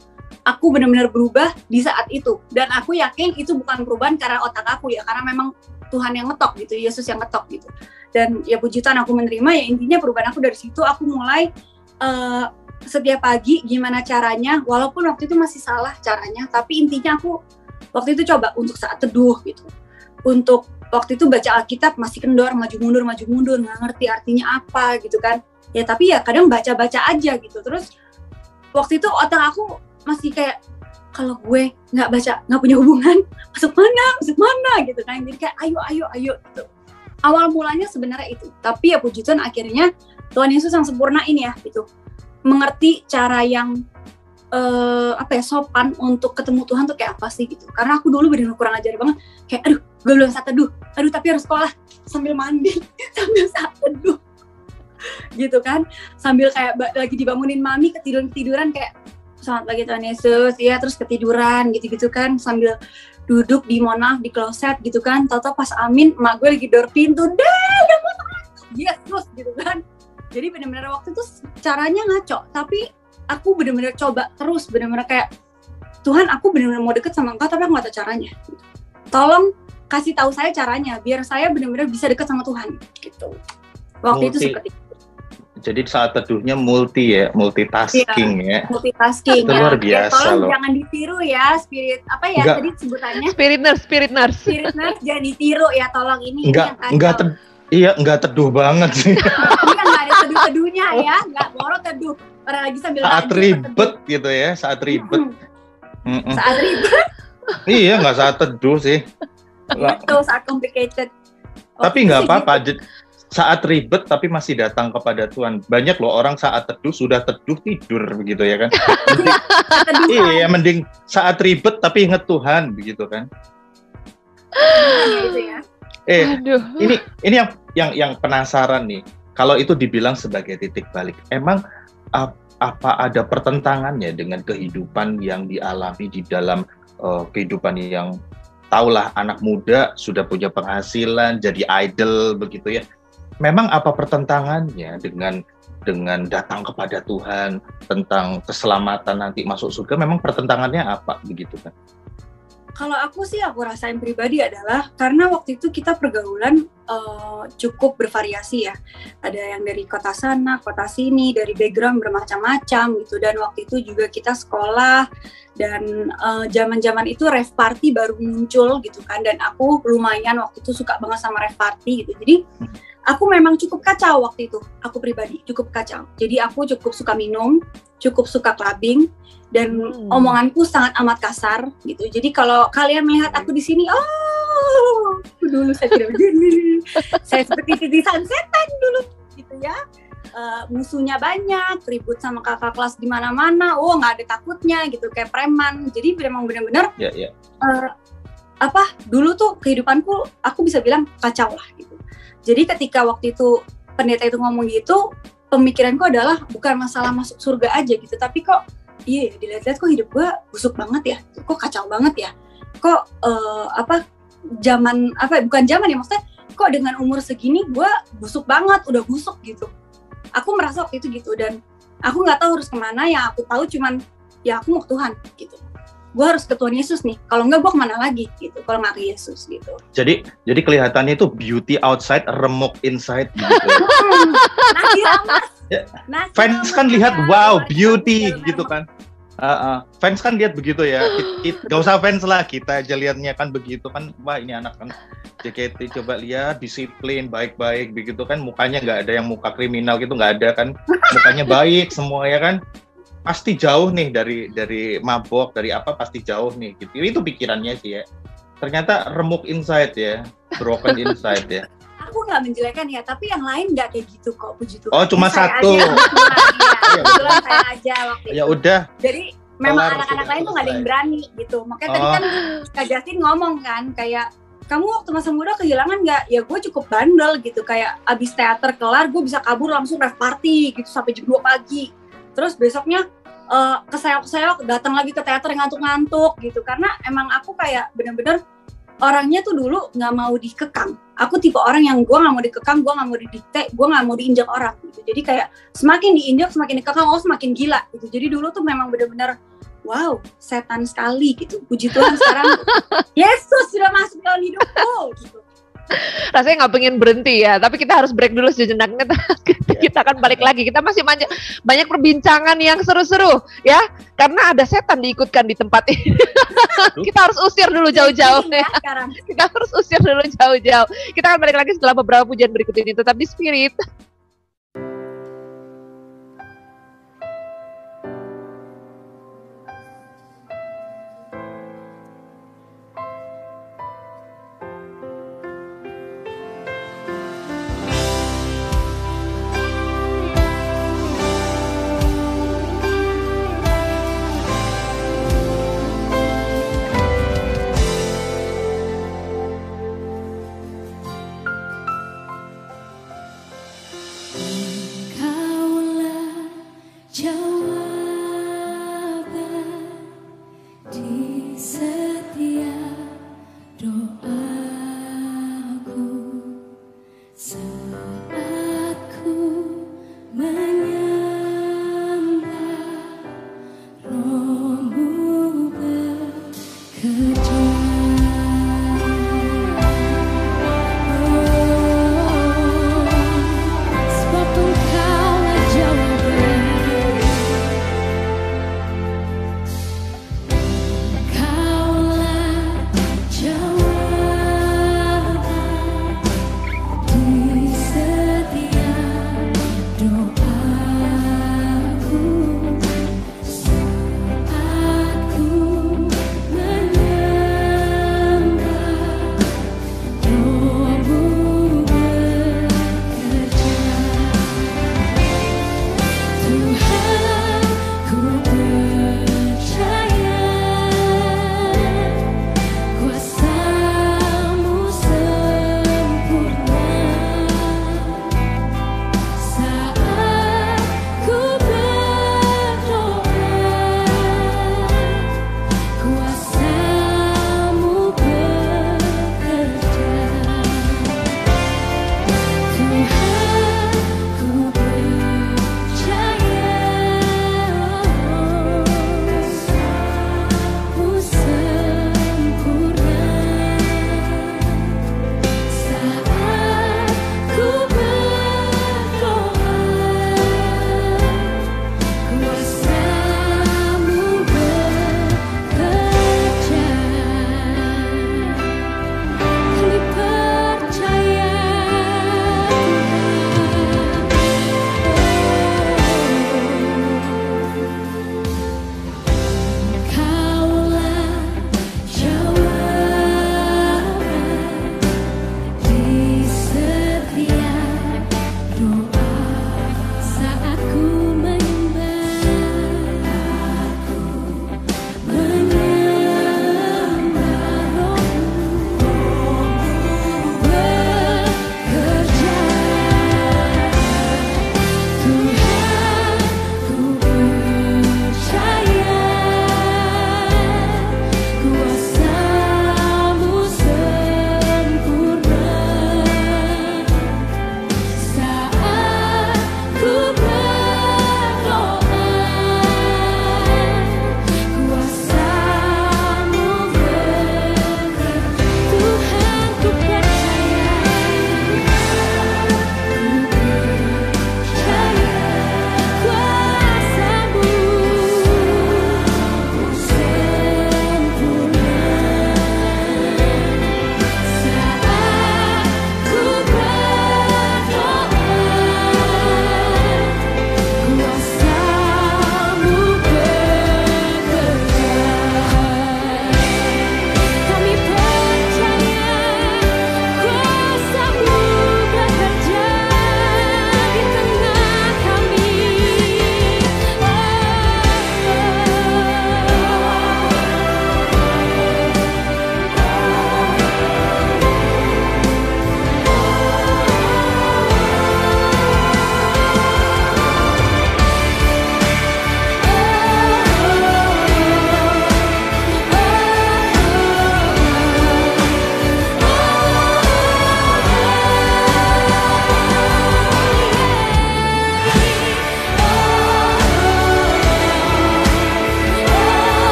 Aku benar-benar berubah di saat itu. Dan aku yakin itu bukan perubahan karena otak aku ya, karena memang Tuhan yang ngetok gitu, Yesus yang ngetok gitu. Dan ya puji Tuhan aku menerima, ya intinya perubahan aku dari situ. Aku mulai setiap pagi gimana caranya, walaupun waktu itu masih salah caranya, tapi intinya aku waktu itu coba untuk saat teduh gitu. Untuk waktu itu baca Alkitab masih kendor, maju mundur, nggak ngerti artinya apa gitu kan. Ya tapi ya kadang baca-baca aja gitu. Terus waktu itu otak aku masih kayak, kalau gue nggak baca, nggak punya hubungan, masuk mana gitu kan. Jadi kayak ayo gitu. Awal mulanya sebenarnya itu. Tapi ya puji Tuhan akhirnya Tuhan Yesus yang sempurnain ya gitu. Mengerti cara yang sopan untuk ketemu Tuhan tuh kayak apa sih gitu. Karena aku dulu benar-benar kurang ajar banget. Kayak gue belum saat teduh. Tapi harus sekolah sambil mandi, sambil saat teduh. Gitu kan, sambil kayak lagi dibangunin mami ketiduran kayak selamat pagi Tuhan Yesus ya, terus ketiduran gitu kan, sambil duduk di di kloset gitu kan, tau-tau pas amin emak gue lagi door pintu, udah mau Yesus gitu kan. Jadi benar-benar waktu itu caranya ngaco, tapi aku benar-benar coba terus, benar-benar kayak Tuhan aku benar-benar mau deket sama Engkau tapi aku nggak tahu caranya. Tolong kasih tahu saya caranya biar saya benar-benar bisa deket sama Tuhan gitu. Waktu itu seperti itu. Jadi saat teduhnya multitasking ya. Multitasking Itu ya. luar biasa tolong loh. jangan ditiru ya, spirit apa ya Enggak. tadi sebutannya? Spirit nurse. Spirit nurse jangan ditiru ya, tolong ini yang kacau. Enggak teduh banget sih. Iya, nggak ada teduh-teduhnya ya, nggak borok teduh. Orang lagi sambil Saat lanjut ribet gitu ya, saat ribet. teduh. Saat ribet, Iya, nggak saat teduh sih. Nggak- betul, saat complicated. Tapi Waktu nggak itu apa-apa. segitu. Saat ribet tapi masih datang kepada Tuhan. Banyak loh orang saat teduh sudah teduh tidur begitu ya kan. Teduhan, Iya, mending saat ribet tapi inget Tuhan begitu kan. gitu ya. Aduh. Ini yang penasaran nih. Kalau itu dibilang sebagai titik balik, emang apa ada pertentangannya dengan kehidupan yang dialami di dalam kehidupan yang tahulah anak muda sudah punya penghasilan, jadi idol begitu ya. Memang apa pertentangannya dengan datang kepada Tuhan, tentang keselamatan nanti masuk surga? Memang pertentangannya apa begitu kan? Kalau aku rasain pribadi adalah karena waktu itu kita pergaulan cukup bervariasi ya. Ada yang dari kota sana, kota sini, dari background bermacam-macam gitu. Dan waktu itu juga kita sekolah dan zaman-zaman itu rave party baru muncul gitu kan. Dan aku lumayan waktu itu suka banget sama rave party gitu. Jadi aku memang cukup kacau waktu itu. Aku pribadi cukup kacau. Jadi aku cukup suka minum, cukup suka clubbing. Dan omonganku sangat amat kasar gitu. Jadi kalau kalian melihat aku di sini, oh, dulu saya tidak begini. Saya seperti titisan setan dulu gitu ya. Musuhnya banyak, ribut sama kakak kelas di mana-mana. Oh, nggak ada takutnya gitu, kayak preman. Jadi memang benar-benar dulu tuh kehidupanku aku bisa bilang kacau lah gitu. Jadi ketika waktu itu pendeta itu ngomong gitu, pemikiranku adalah bukan masalah masuk surga aja gitu, tapi kok iya ya, dilihat-lihat kok hidup gue busuk banget ya, kok kacau banget ya, kok bukan zaman ya, maksudnya kok dengan umur segini gue busuk banget, udah busuk gitu. Aku merasa waktu itu gitu, dan aku nggak tahu harus kemana. Yang aku tahu cuman ya aku mau ke Tuhan gitu. Gue harus ke Tuhan Yesus nih, kalau nggak gue kemana lagi gitu, kalau nggak ke Yesus gitu. Jadi kelihatannya itu beauty outside, remuk inside gitu. Nasi ramas. Fans kan lihat wow beauty gitu kan. Fans kan lihat begitu ya. Gak usah fans lah, kita aja lihatnya kan begitu kan. Wah ini anak kan JKT, coba lihat disiplin baik-baik begitu kan. Mukanya nggak ada yang muka kriminal gitu, nggak ada kan. Mukanya baik semua ya kan. Pasti jauh nih dari mabok, dari apa pasti jauh nih gitu. Itu pikirannya sih ya. Ternyata remuk inside ya, broken inside ya. Aku nggak menjelekan ya, tapi yang lain nggak kayak gitu kok, puji Tuhan. Oh cuma satu. Kebetulan saya aja waktu itu. Ya udah. Jadi memang anak-anak lain tuh nggak ada yang berani gitu. Makanya tadi kan Kak Justin ngomong kan kayak, kamu waktu masa muda kehilangan nggak? Ya gue cukup bandel gitu, kayak abis teater kelar gue bisa kabur langsung rave party gitu sampai jam 2 pagi. Terus besoknya keseok-seok datang lagi ke teater ngantuk-ngantuk gitu, karena emang aku kayak bener-bener orangnya tuh dulu nggak mau dikekang. Aku tipe orang yang gue nggak mau dikekang, gue nggak mau didikte, gue nggak mau diinjak orang gitu. Jadi kayak semakin diinjak, semakin dikekang, semakin gila gitu. Jadi dulu tuh memang bener-bener wow, setan sekali gitu. Puji Tuhan sekarang Yesus sudah masuk dalam hidupku gitu. Rasanya nggak pengen berhenti ya, tapi kita harus break dulu sejenak. Kita akan balik lagi. Kita masih banyak perbincangan yang seru-seru ya, karena ada setan diikutkan di tempat ini. Kita harus usir dulu jauh-jauh ya. Kita harus usir dulu jauh-jauh. Kita akan balik lagi setelah beberapa pujian berikut ini. Tetap di Spirit.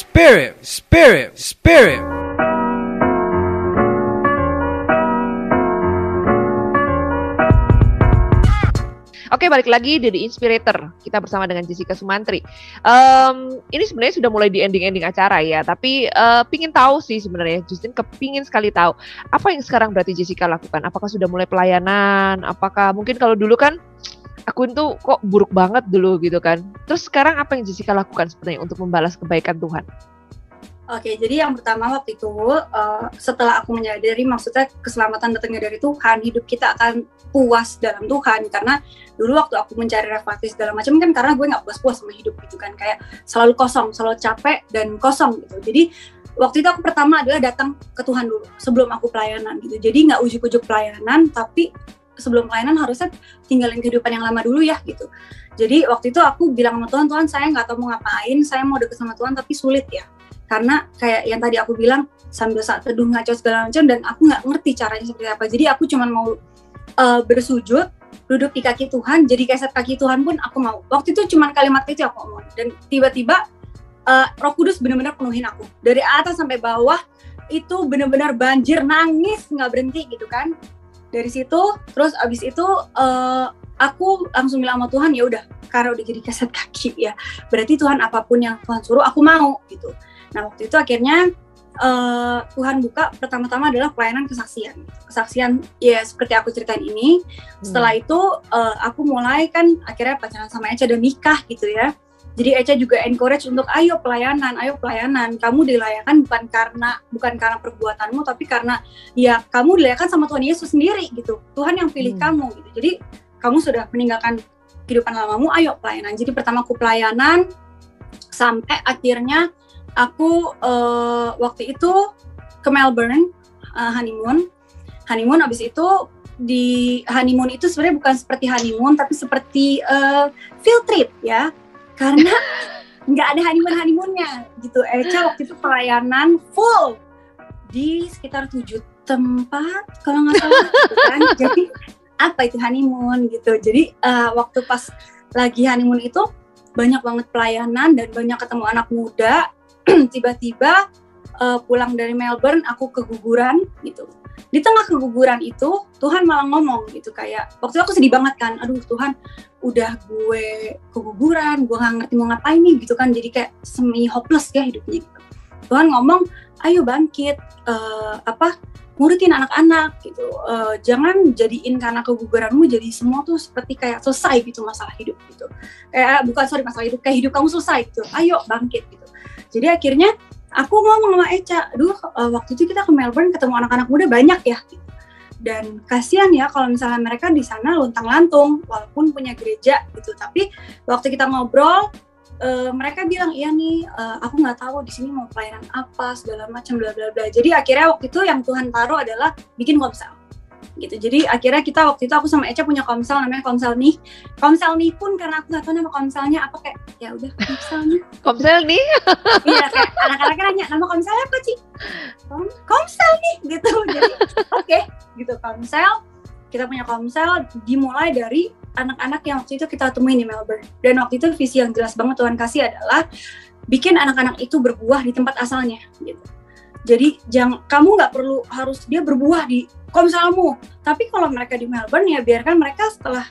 spirit, spirit, spirit. Oke, balik lagi di The Inspirator. Kita bersama dengan Jessica Sumantri. Ini sebenarnya sudah mulai di ending-ending acara ya, tapi pingin tahu sih sebenarnya, Justin kepingin sekali tahu apa yang sekarang berarti Jessica lakukan. Apakah sudah mulai pelayanan? Apakah mungkin kalau dulu kan akun tuh kok buruk banget dulu gitu kan. Terus sekarang apa yang Jessica lakukan sebenarnya untuk membalas kebaikan Tuhan? Oke, jadi yang pertama waktu itu setelah aku menyadari maksudnya keselamatan datangnya dari Tuhan, hidup kita akan puas dalam Tuhan. Karena dulu waktu aku mencari refleksi segala macam kan karena gue nggak puas-puas sama hidup gitu kan, kayak selalu kosong, selalu capek dan kosong gitu. Jadi waktu itu aku pertama adalah datang ke Tuhan dulu sebelum aku pelayanan gitu. Jadi nggak ujuk-ujuk pelayanan, tapi sebelum pelayanan harusnya tinggalin kehidupan yang lama dulu ya gitu. Jadi waktu itu aku bilang sama Tuhan, Tuhan saya nggak tahu mau ngapain, saya mau deket sama Tuhan tapi sulit ya. Karena kayak yang tadi aku bilang sambil saat teduh ngaco segala macam dan aku nggak ngerti caranya seperti apa. Jadi aku cuma mau bersujud, duduk di kaki Tuhan, jadi keset kaki Tuhan pun aku mau. Waktu itu cuma kalimat itu aku ngomong. Dan tiba-tiba Roh Kudus benar-benar penuhin aku. Dari atas sampai bawah itu benar-benar banjir, nangis nggak berhenti gitu kan. Dari situ, terus abis itu aku langsung bilang sama Tuhan, ya udah, karena udah jadi keset kaki ya, berarti Tuhan apapun yang Tuhan suruh aku mau gitu. Nah waktu itu akhirnya Tuhan buka pertama-tama adalah pelayanan kesaksian ya seperti aku ceritain ini. Setelah itu aku mulai kan akhirnya pacaran sama Eca dan nikah gitu ya. Jadi Eca juga encourage untuk ayo pelayanan, kamu dilayakkan bukan karena perbuatanmu, tapi karena ya kamu dilayakkan sama Tuhan Yesus sendiri gitu. Tuhan yang pilih kamu gitu. Jadi kamu sudah meninggalkan kehidupan lamamu, ayo pelayanan. Jadi pertama aku pelayanan sampai akhirnya aku waktu itu ke Melbourne honeymoon. Abis itu di honeymoon itu sebenarnya bukan seperti honeymoon tapi seperti field trip ya, karena nggak ada honeymoonnya gitu. Eca waktu itu pelayanan full di sekitar 7 tempat kalau nggak salah gitu kan. Jadi apa itu honeymoon gitu. Jadi waktu pas lagi honeymoon itu banyak banget pelayanan dan banyak ketemu anak muda. Tiba-tiba pulang dari Melbourne aku keguguran gitu. Di tengah keguguran itu Tuhan malah ngomong gitu, kayak waktu itu aku sedih banget kan, aduh Tuhan udah gue keguguran, gue gak ngerti mau ngapain nih gitu kan, jadi kayak semi hopeless ya hidupnya gitu. Tuhan ngomong ayo bangkit, ngurutin anak-anak gitu, jangan jadiin karena keguguranmu jadi semua tuh seperti kayak selesai gitu masalah hidup gitu, masalah hidup, kayak hidup kamu selesai gitu, ayo bangkit gitu. Jadi akhirnya aku ngomong sama Eca, waktu itu kita ke Melbourne ketemu anak-anak muda banyak ya gitu. Dan kasihan ya kalau misalnya mereka di sana luntang-lantung walaupun punya gereja gitu, tapi waktu kita ngobrol mereka bilang iya nih, aku nggak tahu di sini mau pelayanan apa segala macam bla bla bla. Jadi akhirnya waktu itu yang Tuhan taruh adalah bikin komsel gitu. Jadi akhirnya kita waktu itu aku sama Eca punya komsel namanya Komsel nih pun karena aku nggak tahu nama komselnya apa, kayak ya udah komsel nih iya, kayak anak-anak nanya nama komselnya apa sih, komsel nih gitu. Jadi oke, gitu komsel. Kita punya komsel dimulai dari anak-anak yang waktu itu kita temuin di Melbourne. Dan waktu itu visi yang jelas banget Tuhan kasih adalah bikin anak-anak itu berbuah di tempat asalnya gitu. Jadi kamu nggak perlu harus dia berbuah di komselmu, tapi kalau mereka di Melbourne ya biarkan mereka setelah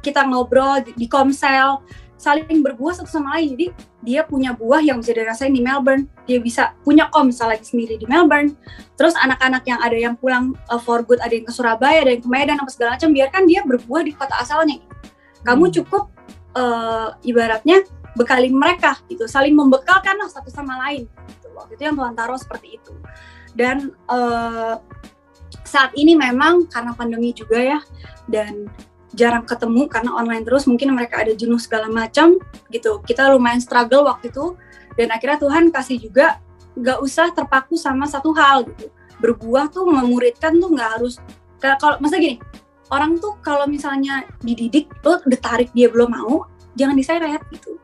kita ngobrol di komsel saling berbuah satu sama lain. Jadi dia punya buah yang bisa dirasain di Melbourne, dia bisa punya komsel lagi sendiri di Melbourne. Terus anak-anak yang ada yang pulang for good, ada yang ke Surabaya, ada yang ke Medan, apa segala macam, biarkan dia berbuah di kota asalnya. Kamu cukup ibaratnya bekalin mereka gitu, saling membekalkan lah satu sama lain gitu. Waktu itu yang Tuhan taruh seperti itu. Dan saat ini memang karena pandemi juga ya, dan jarang ketemu karena online terus, mungkin mereka ada jenuh segala macam gitu. Kita lumayan struggle waktu itu, dan akhirnya Tuhan kasih juga nggak usah terpaku sama satu hal gitu. Berbuah tuh memuridkan tuh nggak harus, kalau masa gini, orang tuh kalau misalnya dididik lo udah tarik dia belum mau, jangan diseret gitu.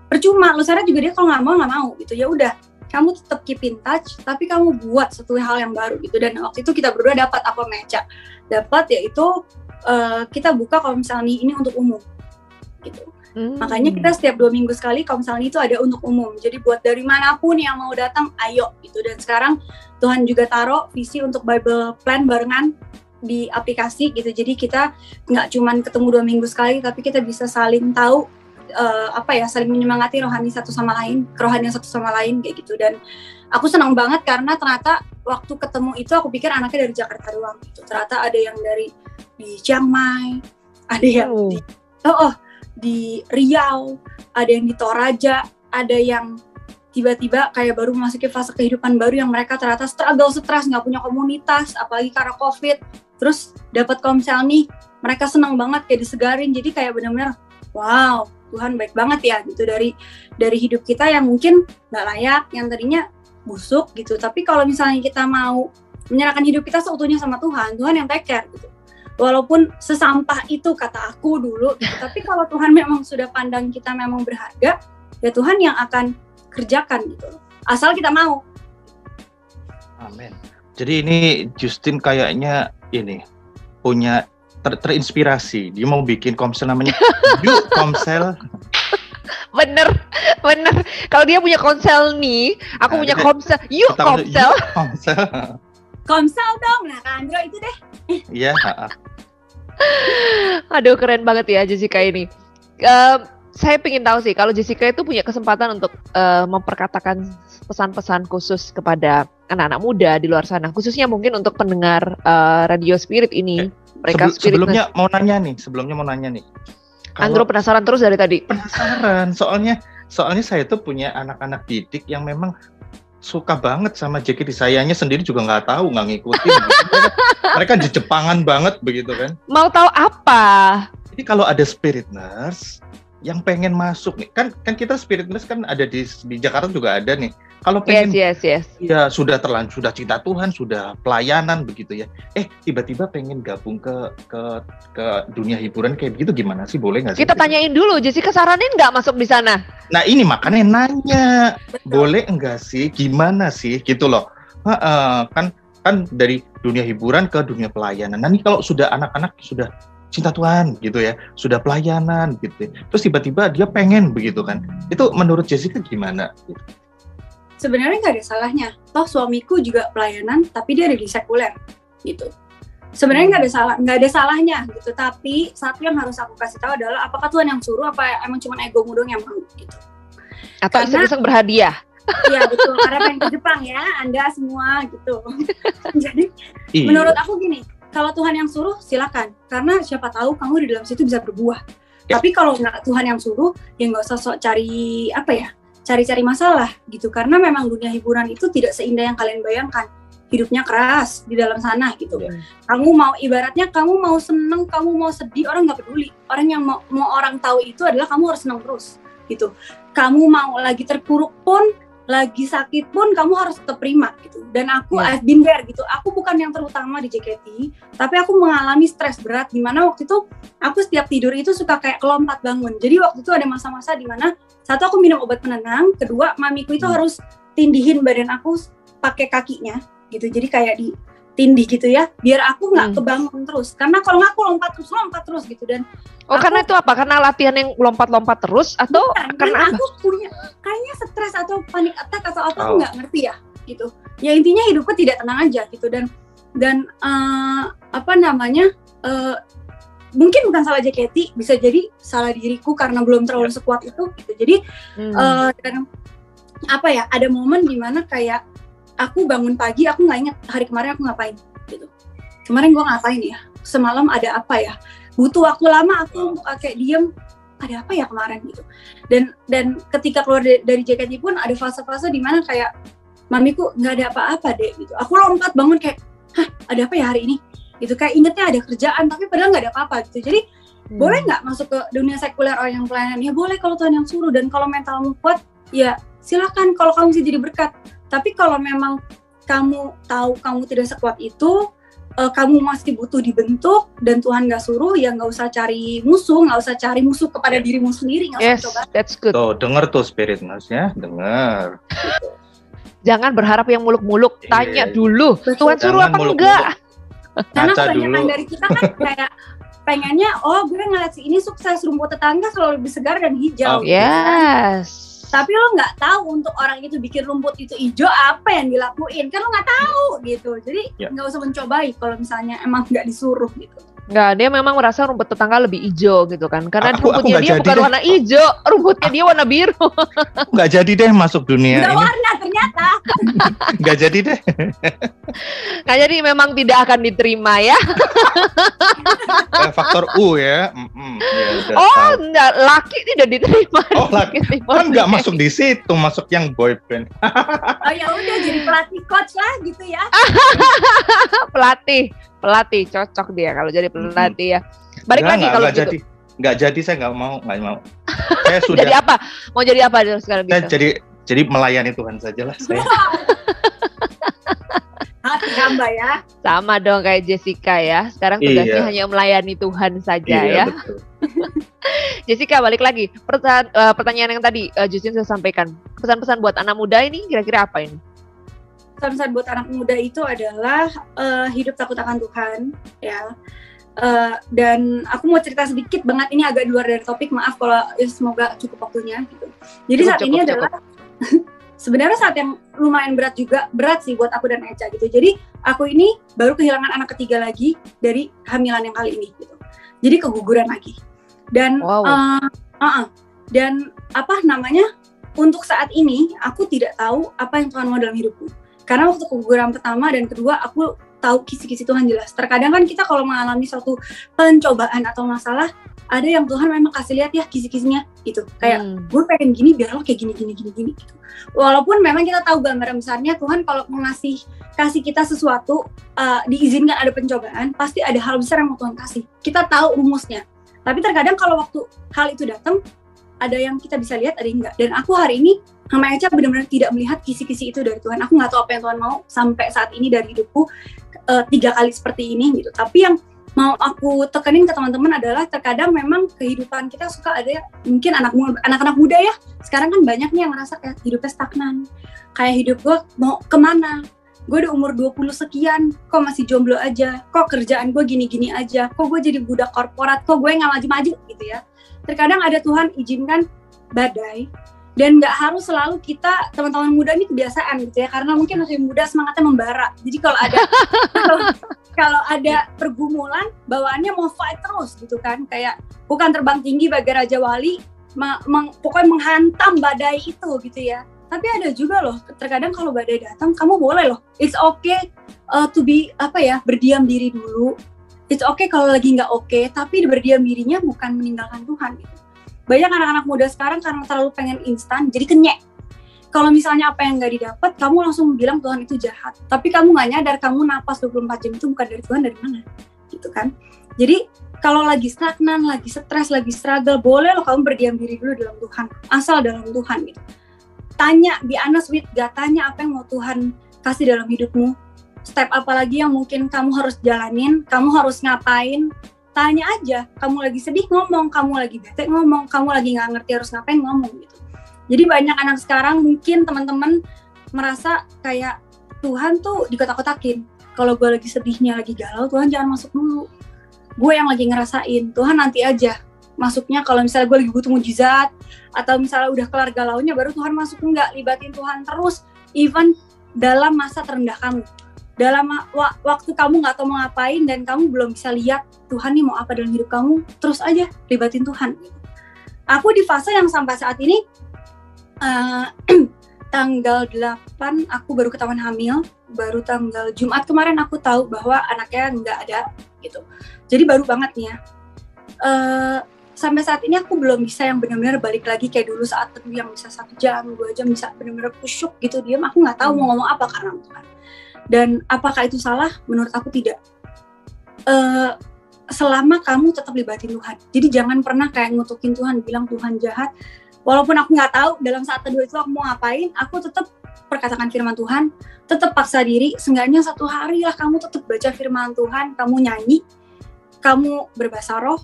Percuma lo seret juga, dia kalau nggak mau gitu. Ya udah, kamu tetap keep in touch, tapi kamu buat satu hal yang baru gitu. Dan waktu itu kita berdua dapat apa Meca dapat, yaitu kita buka kalau misalnya ini untuk umum gitu. Makanya kita setiap 2 minggu sekali komsel ini tuh ada untuk umum. Jadi buat dari manapun yang mau datang, ayo gitu. Dan sekarang Tuhan juga taruh visi untuk Bible Plan barengan di aplikasi gitu. Jadi kita nggak cuman ketemu 2 minggu sekali, tapi kita bisa saling tahu saling menyemangati rohani satu sama lain, kerohanian satu sama lain kayak gitu. Dan aku senang banget karena ternyata waktu ketemu itu aku pikir anaknya dari Jakarta doang gitu. Ternyata ada yang dari di Chiang Mai, ada yang di Riau, ada yang di Toraja, ada yang tiba-tiba kayak baru memasuki fase kehidupan baru yang mereka ternyata struggle, stres, nggak punya komunitas, apalagi karena COVID. Terus dapat komsel nih, mereka senang banget kayak disegarin. Jadi kayak benar-benar, wow, Tuhan baik banget ya gitu dari hidup kita yang mungkin nggak layak, yang tadinya busuk gitu. Tapi kalau misalnya kita mau menyerahkan hidup kita seutuhnya sama Tuhan, Tuhan yang take care gitu. Walaupun sesampah itu kata aku dulu gitu. Tapi kalau Tuhan memang sudah pandang kita memang berharga, ya Tuhan yang akan kerjakan gitu. Asal kita mau. Amin. Jadi ini Justin kayaknya ini punya terinspirasi. Dia mau bikin komsel namanya Yuk Komsel. Bener. Kalau dia punya komsel nih, aku punya komsel. Yuk Komsel. Komsel dong, nah Kak Andro itu deh. Iya. Aduh keren banget ya Jessica ini. Saya pengen tahu sih kalau Jessica itu punya kesempatan untuk memperkatakan pesan-pesan khusus kepada anak-anak muda di luar sana, khususnya mungkin untuk pendengar Radio Spirit ini. Mereka sebelumnya mau nanya nih. Andro penasaran terus dari tadi. Penasaran, soalnya saya tuh punya anak-anak didik yang memang suka banget sama JKT. Sayanya sendiri juga nggak tahu, nggak ngikutin. Mereka di Jepangan banget begitu kan. Mau tahu apa? Jadi kalau ada Spirit Nurse yang pengen masuk nih, kan kita Spirit Nurse kan ada di Jakarta juga ada nih. Kalau pengen, yes. Ya sudah cinta Tuhan, sudah pelayanan begitu ya. Tiba-tiba pengen gabung ke dunia hiburan kayak begitu, gimana sih? Boleh nggak sih? Kita tanyain dulu, Jessica saranin nggak masuk di sana? Nah ini makanya nanya, boleh enggak sih? Gimana sih? Gitu loh. Kan dari dunia hiburan ke dunia pelayanan. Nah ini kalau sudah anak-anak sudah cinta Tuhan gitu ya, sudah pelayanan gitu. Terus tiba-tiba dia pengen begitu kan. Itu menurut Jessica gimana? Sebenarnya nggak ada salahnya. Toh suamiku juga pelayanan, tapi dia ada di sekuler gitu. Sebenarnya nggak ada salahnya gitu. Tapi satu yang harus aku kasih tahu adalah apakah Tuhan yang suruh, apa emang cuma egomu dong yang mau gitu. Atau iseng-iseng berhadiah? Iya betul, karena pengen ke Jepang ya, Anda semua gitu. Jadi menurut aku gini, kalau Tuhan yang suruh silakan, karena siapa tahu kamu di dalam situ bisa berbuah. Tapi kalau nggak Tuhan yang suruh, ya nggak usah sok cari masalah gitu, karena memang dunia hiburan itu tidak seindah yang kalian bayangkan. Hidupnya keras di dalam sana gitu. Kamu mau ibaratnya kamu mau seneng, kamu mau sedih, orang nggak peduli. Orang yang mau orang tahu itu adalah kamu harus seneng terus gitu. Kamu mau lagi terpuruk pun, lagi sakit pun kamu harus tetap prima gitu. Dan aku I've been there gitu. Aku bukan yang terutama di JKT, tapi aku mengalami stres berat di mana waktu itu aku setiap tidur itu suka kayak kelompat bangun. Jadi waktu itu ada masa-masa di mana satu aku minum obat penenang, kedua mamiku itu harus tindihin badan aku pakai kakinya gitu. Jadi kayak ditindih gitu ya, biar aku nggak kebangun terus. Karena kalau nggak aku lompat terus gitu. Dan karena itu apa? Karena latihan yang lompat-lompat terus atau karena aku punya kayaknya stres atau panik attack atau apa aku nggak ngerti ya gitu. Ya intinya hidupku tidak tenang aja gitu. Dan mungkin bukan salah JKT, bisa jadi salah diriku karena belum terlalu sekuat itu gitu. Jadi dan ada momen dimana kayak aku bangun pagi, aku nggak inget hari kemarin aku ngapain gitu. Kemarin gue ngapain ya? Semalam ada apa ya? Butuh waktu lama aku kayak diem, ada apa ya kemarin gitu. Dan ketika keluar dari JKT pun ada fase-fase dimana kayak mamiku nggak ada apa-apa deh gitu. Aku lompat bangun kayak, ada apa ya hari ini? Gitu, kayak ingetnya ada kerjaan tapi padahal nggak ada apa-apa gitu. Jadi boleh nggak masuk ke dunia sekuler orang yang pelayanan? Ya boleh kalau Tuhan yang suruh. Dan kalau mentalmu kuat ya silakan, kalau kamu bisa jadi berkat. Tapi kalau memang kamu tahu kamu tidak sekuat itu, kamu masih butuh dibentuk dan Tuhan nggak suruh, ya nggak usah cari musuh kepada dirimu sendiri, nggak usah coba. That's good. Tuh dengar tuh Spirit Nurse ya, dengar. Jangan berharap yang muluk-muluk, tanya dulu Tuhan suruh apa enggak. Karena kebanyakan dari kita kan kayak pengennya, oh gue ngeliat si ini sukses, rumput tetangga selalu lebih segar dan hijau. Oh, Yes. Tapi lo nggak tahu untuk orang itu bikin rumput itu hijau apa yang dilakuin, kan lo nggak tahu gitu. Jadi nggak usah mencobai kalau misalnya emang nggak disuruh gitu. Nggak, dia memang merasa rumput tetangga lebih hijau gitu kan. Karena Aku rumputnya nggak dia jadi bukan deh. warna hijau, rumputnya dia warna biru. Nggak jadi deh masuk dunia Nggak ini. warna ternyata. Nggak jadi deh. Nah, jadi memang tidak akan diterima ya. Faktor U ya. Ya udah Oh, tahu. enggak, laki tidak diterima. Oh, laki. Kan nggak masuk di situ, masuk yang boyband. Oh ya udah jadi pelatih coach lah gitu ya. Pelatih cocok dia kalau jadi pelatih ya. Balik lagi kalau gitu. Jadi. Nggak jadi, saya nggak mau. Saya sudah. Jadi apa? Mau jadi apa sekarang Saya gitu? jadi melayani Tuhan saja lah. Saya. Hati hamba ya. Sama dong kayak Jessica ya. Sekarang tugasnya Iya. hanya melayani Tuhan saja ya. Betul. Jessica, balik lagi. Pertanyaan yang tadi Justin sudah sampaikan. Pesan-pesan buat anak muda ini kira-kira apa ini? Pesan buat anak muda itu adalah hidup takut akan Tuhan ya. Dan aku mau cerita sedikit banget, ini agak luar dari topik, maaf kalau semoga cukup waktunya gitu. Jadi saat ini adalah sebenarnya saat yang lumayan berat sih buat aku dan Eca gitu. Jadi aku ini baru kehilangan anak ketiga lagi dari hamilan yang kali ini gitu. Jadi keguguran lagi. Dan dan apa namanya, untuk saat ini aku tidak tahu apa yang Tuhan mau dalam hidupku. Karena waktu keguguran pertama dan kedua aku tahu kisi-kisi Tuhan jelas. Terkadang kan kita kalau mengalami suatu pencobaan atau masalah, ada yang Tuhan memang kasih lihat ya kisi-kisinya gitu. Kayak gue pengen gini biar lo kayak gini gitu. Walaupun memang kita tahu gambaran besarnya Tuhan kalau kasih kita sesuatu, diizinkan ada pencobaan, pasti ada hal besar yang mau Tuhan kasih. Kita tahu rumusnya. Tapi terkadang kalau waktu hal itu datang, ada yang kita bisa lihat, ada yang enggak. Dan aku hari ini sama Eca benar-benar tidak melihat kisi-kisi itu dari Tuhan. Aku nggak tahu apa yang Tuhan mau sampai saat ini dari hidupku 3 kali seperti ini gitu. Tapi yang mau aku tekenin ke teman-teman adalah terkadang memang kehidupan kita suka ada mungkin anak-anak muda ya. Sekarang kan banyak nih yang ngerasa kayak hidupnya stagnan. Kayak hidup gue mau kemana? Gue udah umur 20 sekian, kok masih jomblo aja? Kok kerjaan gue gini-gini aja? Kok gue jadi budak korporat? Kok gue nggak maju-maju gitu ya? Terkadang ada Tuhan izinkan badai. Dan nggak harus selalu kita, teman-teman muda ini kebiasaan gitu ya, karena mungkin masih muda semangatnya membara. Jadi kalau ada pergumulan, bawaannya mau fight terus gitu kan, kayak bukan terbang tinggi bagai Raja Wali, pokoknya menghantam badai itu gitu ya. Tapi ada juga loh, terkadang kalau badai datang, kamu boleh loh, it's okay to be berdiam diri dulu. It's okay kalau lagi nggak okay, tapi berdiam dirinya bukan meninggalkan Tuhan gitu. Banyak anak-anak muda sekarang karena terlalu pengen instan, jadi kenyek. Kalau misalnya apa yang nggak didapat, kamu langsung bilang Tuhan itu jahat. Tapi kamu nggak nyadar, kamu napas 24 jam itu bukan dari Tuhan, dari mana? Gitu kan. Jadi kalau lagi stagnan, lagi stres, lagi struggle, boleh loh kamu berdiam diri dulu dalam Tuhan. Asal dalam Tuhan gitu. Tanya, be honest with God, tanya apa yang mau Tuhan kasih dalam hidupmu. Step apa lagi yang mungkin kamu harus jalanin, kamu harus ngapain. Tanya aja, kamu lagi sedih ngomong, kamu lagi bete ngomong, kamu lagi nggak ngerti harus ngapain ngomong gitu. Jadi banyak anak sekarang mungkin teman-teman merasa kayak Tuhan tuh dikotak-kotakin. Kalau gue lagi sedihnya, lagi galau, Tuhan jangan masuk dulu. Gue yang lagi ngerasain, Tuhan nanti aja masuknya kalau misalnya gue lagi butuh mujizat, atau misalnya udah kelar galaunya baru Tuhan masuk. Enggak, libatin Tuhan terus, even dalam masa terendah kamu. Dalam waktu kamu nggak tahu mau ngapain dan kamu belum bisa lihat Tuhan nih mau apa dalam hidup kamu, terus aja libatin Tuhan. Aku di fase yang sampai saat ini tanggal 8 aku baru ketahuan hamil, baru tanggal Jumat kemarin aku tahu bahwa anaknya nggak ada gitu. Jadi baru banget nih ya. Sampai saat ini aku belum bisa yang benar-benar balik lagi kayak dulu saat teduh yang bisa 1 jam, 2 jam bisa benar-benar kusyuk gitu diam. Aku nggak tahu mau ngomong apa karena Tuhan. Dan apakah itu salah? Menurut aku tidak. Selama kamu tetap libatin Tuhan. Jadi jangan pernah kayak ngutukin Tuhan, bilang Tuhan jahat. Walaupun aku nggak tahu dalam saat teduh itu aku mau ngapain, aku tetap perkatakan firman Tuhan, tetap paksa diri. Seenggaknya 1 hari lah kamu tetap baca firman Tuhan, kamu nyanyi, kamu berbahasa roh.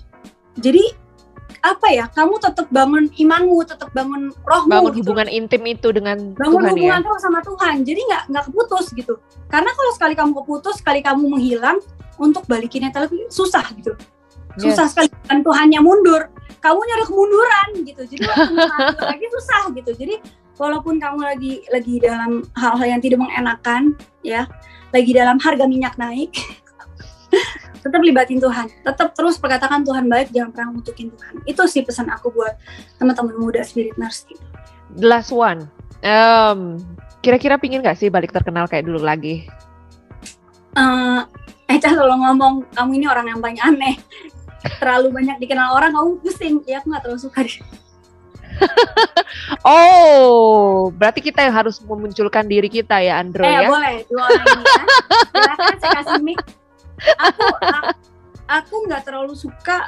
Jadi kamu tetap bangun imanmu, tetap bangun rohmu. Bangun hubungan intim itu dengan bangun Tuhan hubungan ya. terus sama Tuhan. Jadi nggak keputus gitu. Karena kalau sekali kamu keputus, sekali kamu menghilang, untuk balikinnya lebih susah gitu. susah sekali dan Tuhannya mundur, kamu nyari kemunduran gitu. Jadi waktu mundur lagi susah gitu. Jadi walaupun kamu lagi dalam hal-hal yang tidak mengenakan, ya, lagi dalam harga minyak naik, tetap libatin Tuhan, tetap terus perkatakan Tuhan baik, jangan pernah ngutukin Tuhan. Itu sih pesan aku buat teman-teman muda Spirit Nurse gitu. The last one, kira-kira pingin gak sih balik terkenal kayak dulu lagi? Eca selalu ngomong, kamu ini orang yang paling aneh, terlalu banyak dikenal orang, kamu pusing. Ya aku gak terlalu suka deh. Oh, berarti kita yang harus memunculkan diri kita ya, Andro ya? Boleh, 2 orang ini ya. Silakan saya kasih mic. Aku nggak terlalu suka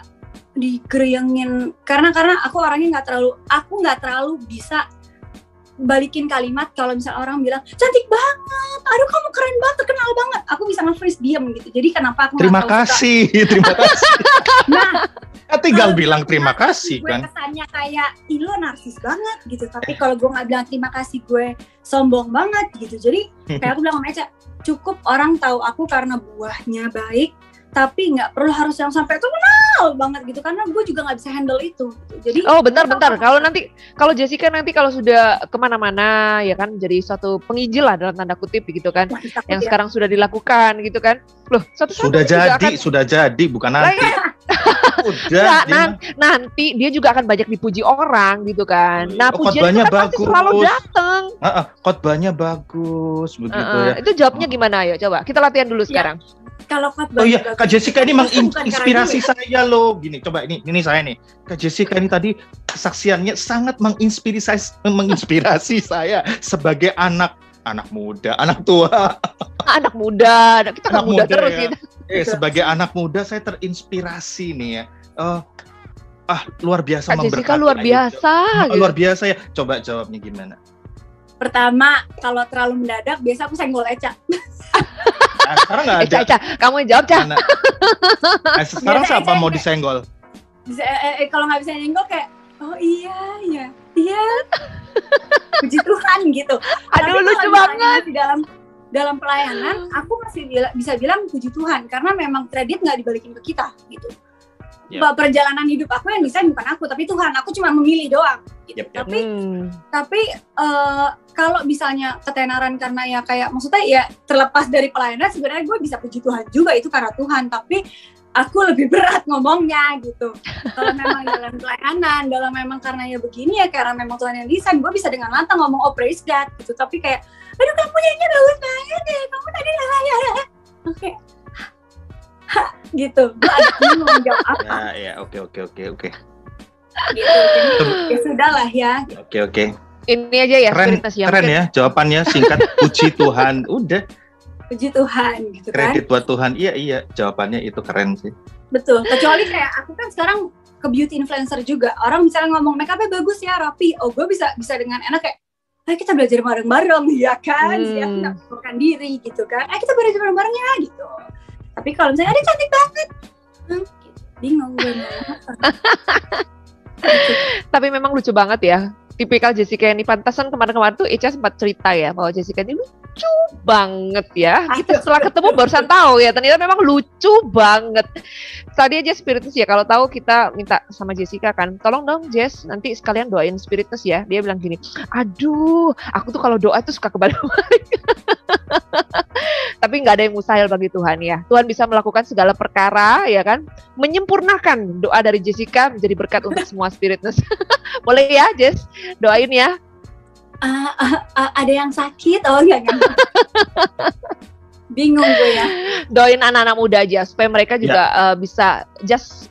digereyengin karena aku orangnya aku nggak terlalu bisa balikin kalimat kalau misalnya orang bilang cantik banget, aduh kamu keren banget, terkenal banget, aku bisa nge-freeze diam gitu. Jadi kenapa aku terima kasih. Nah, tinggal bilang terima kasih kan. Gue kesannya kayak lo narsis banget gitu, tapi kalau gue nggak bilang terima kasih gue sombong banget gitu. Jadi kayak aku bilang sama Eca, cukup orang tahu aku karena buahnya baik, tapi nggak perlu harus yang sampai terkenal banget gitu, karena gue juga nggak bisa handle itu. Jadi bentar. Kalau Jessica nanti kalau sudah kemana-mana ya kan, jadi suatu pengijil lah dalam tanda kutip gitu kan, yang sekarang sudah dilakukan gitu kan. Loh, sudah jadi bukan nanti. Udah. Nanti dia juga akan banyak dipuji orang gitu kan. Nah, pujian itu kan pasti selalu datang. Khotbahnya bagus begitu ya. Itu jawabnya gimana? Ayo coba kita latihan dulu sekarang. Kalau khotbahnya Kak Jessica ini menginspirasi saya loh. Gini, coba ini saya nih. Kak Jessica ini tadi kesaksiannya sangat menginspirasi saya sebagai anak muda, anak tua. Anak muda, kita anak muda terus ya. Gitu. Sebagai anak muda saya terinspirasi nih ya. Luar biasa memberkati. Jessica luar biasa. Gitu. Luar biasa ya. Coba jawabnya gimana? Pertama, kalau terlalu mendadak, biasa aku senggol Eca. Nah, sekarang nggak ada. Eca, kamu yang jawab, Ca. Sekarang biasa siapa mau disenggol? Kalau nggak bisa nyenggol kayak, oh iya. Puji Tuhan gitu. Aduh, lucu banget. Dalam pelayanan, aku masih bisa bilang puji Tuhan, karena memang kredit nggak dibalikin ke kita gitu. Perjalanan hidup aku yang desain bukan aku, tapi Tuhan. Aku cuma memilih doang. Gitu. Tapi kalau misalnya ketenaran karena ya kayak maksudnya ya terlepas dari pelayanan, sebenarnya gue bisa puji Tuhan juga, itu karena Tuhan. Tapi aku lebih berat ngomongnya gitu. Kalau memang dalam pelayanan, dalam memang karena ya begini ya, karena memang Tuhan yang desain, gue bisa dengan lantang ngomong oh praise God gitu. Tapi kayak, aduh kamu nyanyinya bagus banget ya, kamu tadi oke. Gitu, gue agak bingung jawab apa. Oke. Gitu, jadi ya sudah lah ya. Oke. Ini aja ya. Keren ya, jawabannya singkat, puji Tuhan, udah. Puji Tuhan gitu kan. Kredit buat Tuhan, iya, jawabannya itu keren sih. Betul, kecuali kayak aku kan sekarang ke beauty influencer juga. Orang misalnya ngomong make up-nya bagus ya, rapi. Oh, gue bisa dengan enak kayak, ayo kita belajar bareng-bareng, ya kan? Jadi aku gak memperkenalkan diri gitu kan. Ayo kita belajar bareng-bareng ya, gitu. Tapi kalau misalnya, ada cantik banget. Bingung gue. Tapi memang lucu banget ya. Tipikal Jessica ini, pantasan kemarin-kemarin tuh Eca sempat cerita ya, bahwa Jessica ini lucu banget ya. Kita setelah ketemu barusan tahu ya, ternyata memang lucu banget. Tadi aja Spiritus ya, kalau tahu kita minta sama Jessica kan, tolong dong Jess, nanti sekalian doain Spiritus ya. Dia bilang gini, aduh, aku tuh kalau doa tuh suka kebalik-balik. Tapi nggak ada yang mustahil bagi Tuhan ya. Tuhan bisa melakukan segala perkara ya kan, menyempurnakan doa dari Jessica menjadi berkat untuk semua Spiritness. Boleh ya Jess, doain ya. Ada yang sakit? Oh enggak. Bingung gue ya. Doain anak-anak muda aja supaya mereka juga bisa just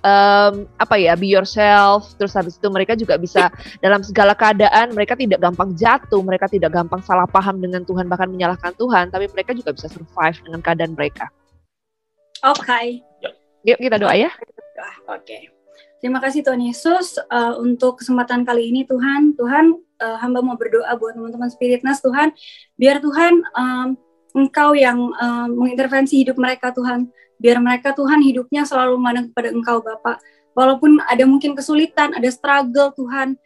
be yourself. Terus habis itu mereka juga bisa dalam segala keadaan, mereka tidak gampang jatuh, mereka tidak gampang salah paham dengan Tuhan, bahkan menyalahkan Tuhan, tapi mereka juga bisa survive dengan keadaan mereka. Oke. Yuk kita doa ya. Oke. Terima kasih Tuhan Yesus untuk kesempatan kali ini Tuhan. Hamba mau berdoa buat teman-teman Spiritness Tuhan, biar Tuhan Engkau yang mengintervensi hidup mereka Tuhan, biar mereka Tuhan hidupnya selalu memandang kepada Engkau Bapa. Walaupun ada mungkin kesulitan, ada struggle Tuhan,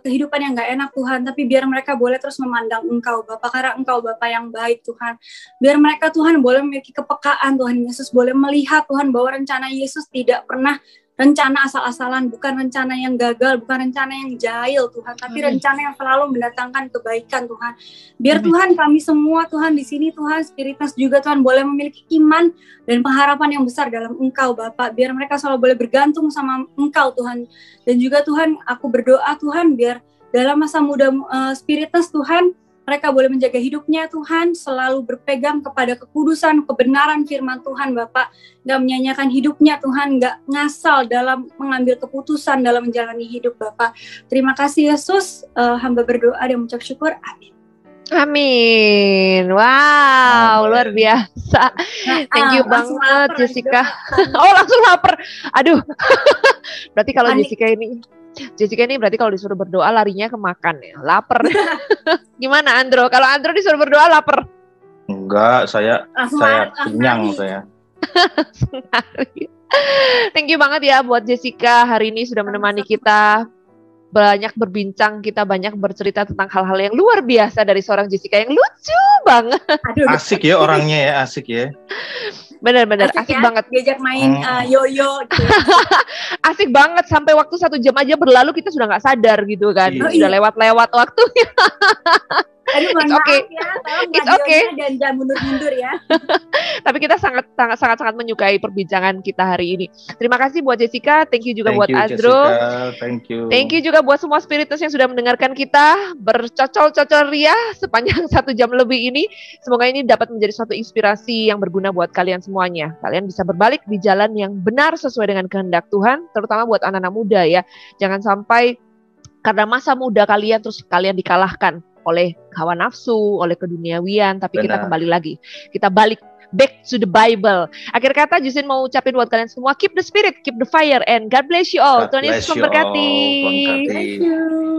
kehidupan yang gak enak Tuhan, tapi biar mereka boleh terus memandang Engkau Bapa, karena Engkau Bapa yang baik Tuhan. Biar mereka Tuhan boleh memiliki kepekaan Tuhan Yesus, boleh melihat Tuhan bahwa rencana Yesus tidak pernah rencana asal-asalan, bukan rencana yang gagal, bukan rencana yang jahil Tuhan, tapi rencana yang selalu mendatangkan kebaikan Tuhan. Biar Tuhan kami semua Tuhan di sini Tuhan, Spiritus juga Tuhan boleh memiliki iman dan pengharapan yang besar dalam Engkau Bapa. Biar mereka selalu boleh bergantung sama Engkau Tuhan. Dan juga Tuhan, aku berdoa Tuhan biar dalam masa muda Spiritus Tuhan, mereka boleh menjaga hidupnya Tuhan, selalu berpegang kepada kekudusan, kebenaran firman Tuhan Bapak, gak menyanyiakan hidupnya Tuhan, gak ngasal dalam mengambil keputusan dalam menjalani hidup Bapak. Terima kasih Yesus, hamba berdoa dan mengucap syukur, amin. Amin. Wow, Amin. luar biasa. Thank you banget lapar, Jessica. Oh, langsung lapar. Aduh. Berarti kalau Panik. Jessica ini berarti kalau disuruh berdoa larinya ke makan ya. Lapar. Gimana Andro? Kalau Andro disuruh berdoa lapar. Enggak, saya Langsung kenyang lari. saya. Thank you banget ya buat Jessica hari ini sudah menemani kita. Banyak berbincang, kita banyak bercerita tentang hal-hal yang luar biasa dari seorang Jessica yang lucu banget. Aduh, Asik ya orangnya ya, asik ya. Benar-benar asik ya, banget. diajak main yoyo gitu. Asik banget sampai waktu 1 jam aja berlalu kita sudah nggak sadar gitu kan. Iya. Sudah lewat-lewat waktunya. Aduh, mohon It's okay. maaf ya, tolong It's radionya okay. dan jangan mundur-mundur ya. Tapi kita sangat menyukai perbincangan kita hari ini. Terima kasih buat Jessica, thank you juga buat Andro. Thank you. Thank you juga buat semua spiritus yang sudah mendengarkan kita bercocol-cocol ria sepanjang 1 jam lebih ini. Semoga ini dapat menjadi suatu inspirasi yang berguna buat kalian semuanya. Kalian bisa berbalik di jalan yang benar sesuai dengan kehendak Tuhan, terutama buat anak-anak muda ya. Jangan sampai karena masa muda kalian terus kalian dikalahkan oleh hawa nafsu, oleh keduniawian, tapi kita Benar. kembali lagi. Kita balik back to the Bible. Akhir kata Justin mau ucapin buat kalian semua, keep the spirit, keep the fire, and God bless you all. God Tuhan Yesus bless you all. memberkati. Tuhan berkati. Thank you.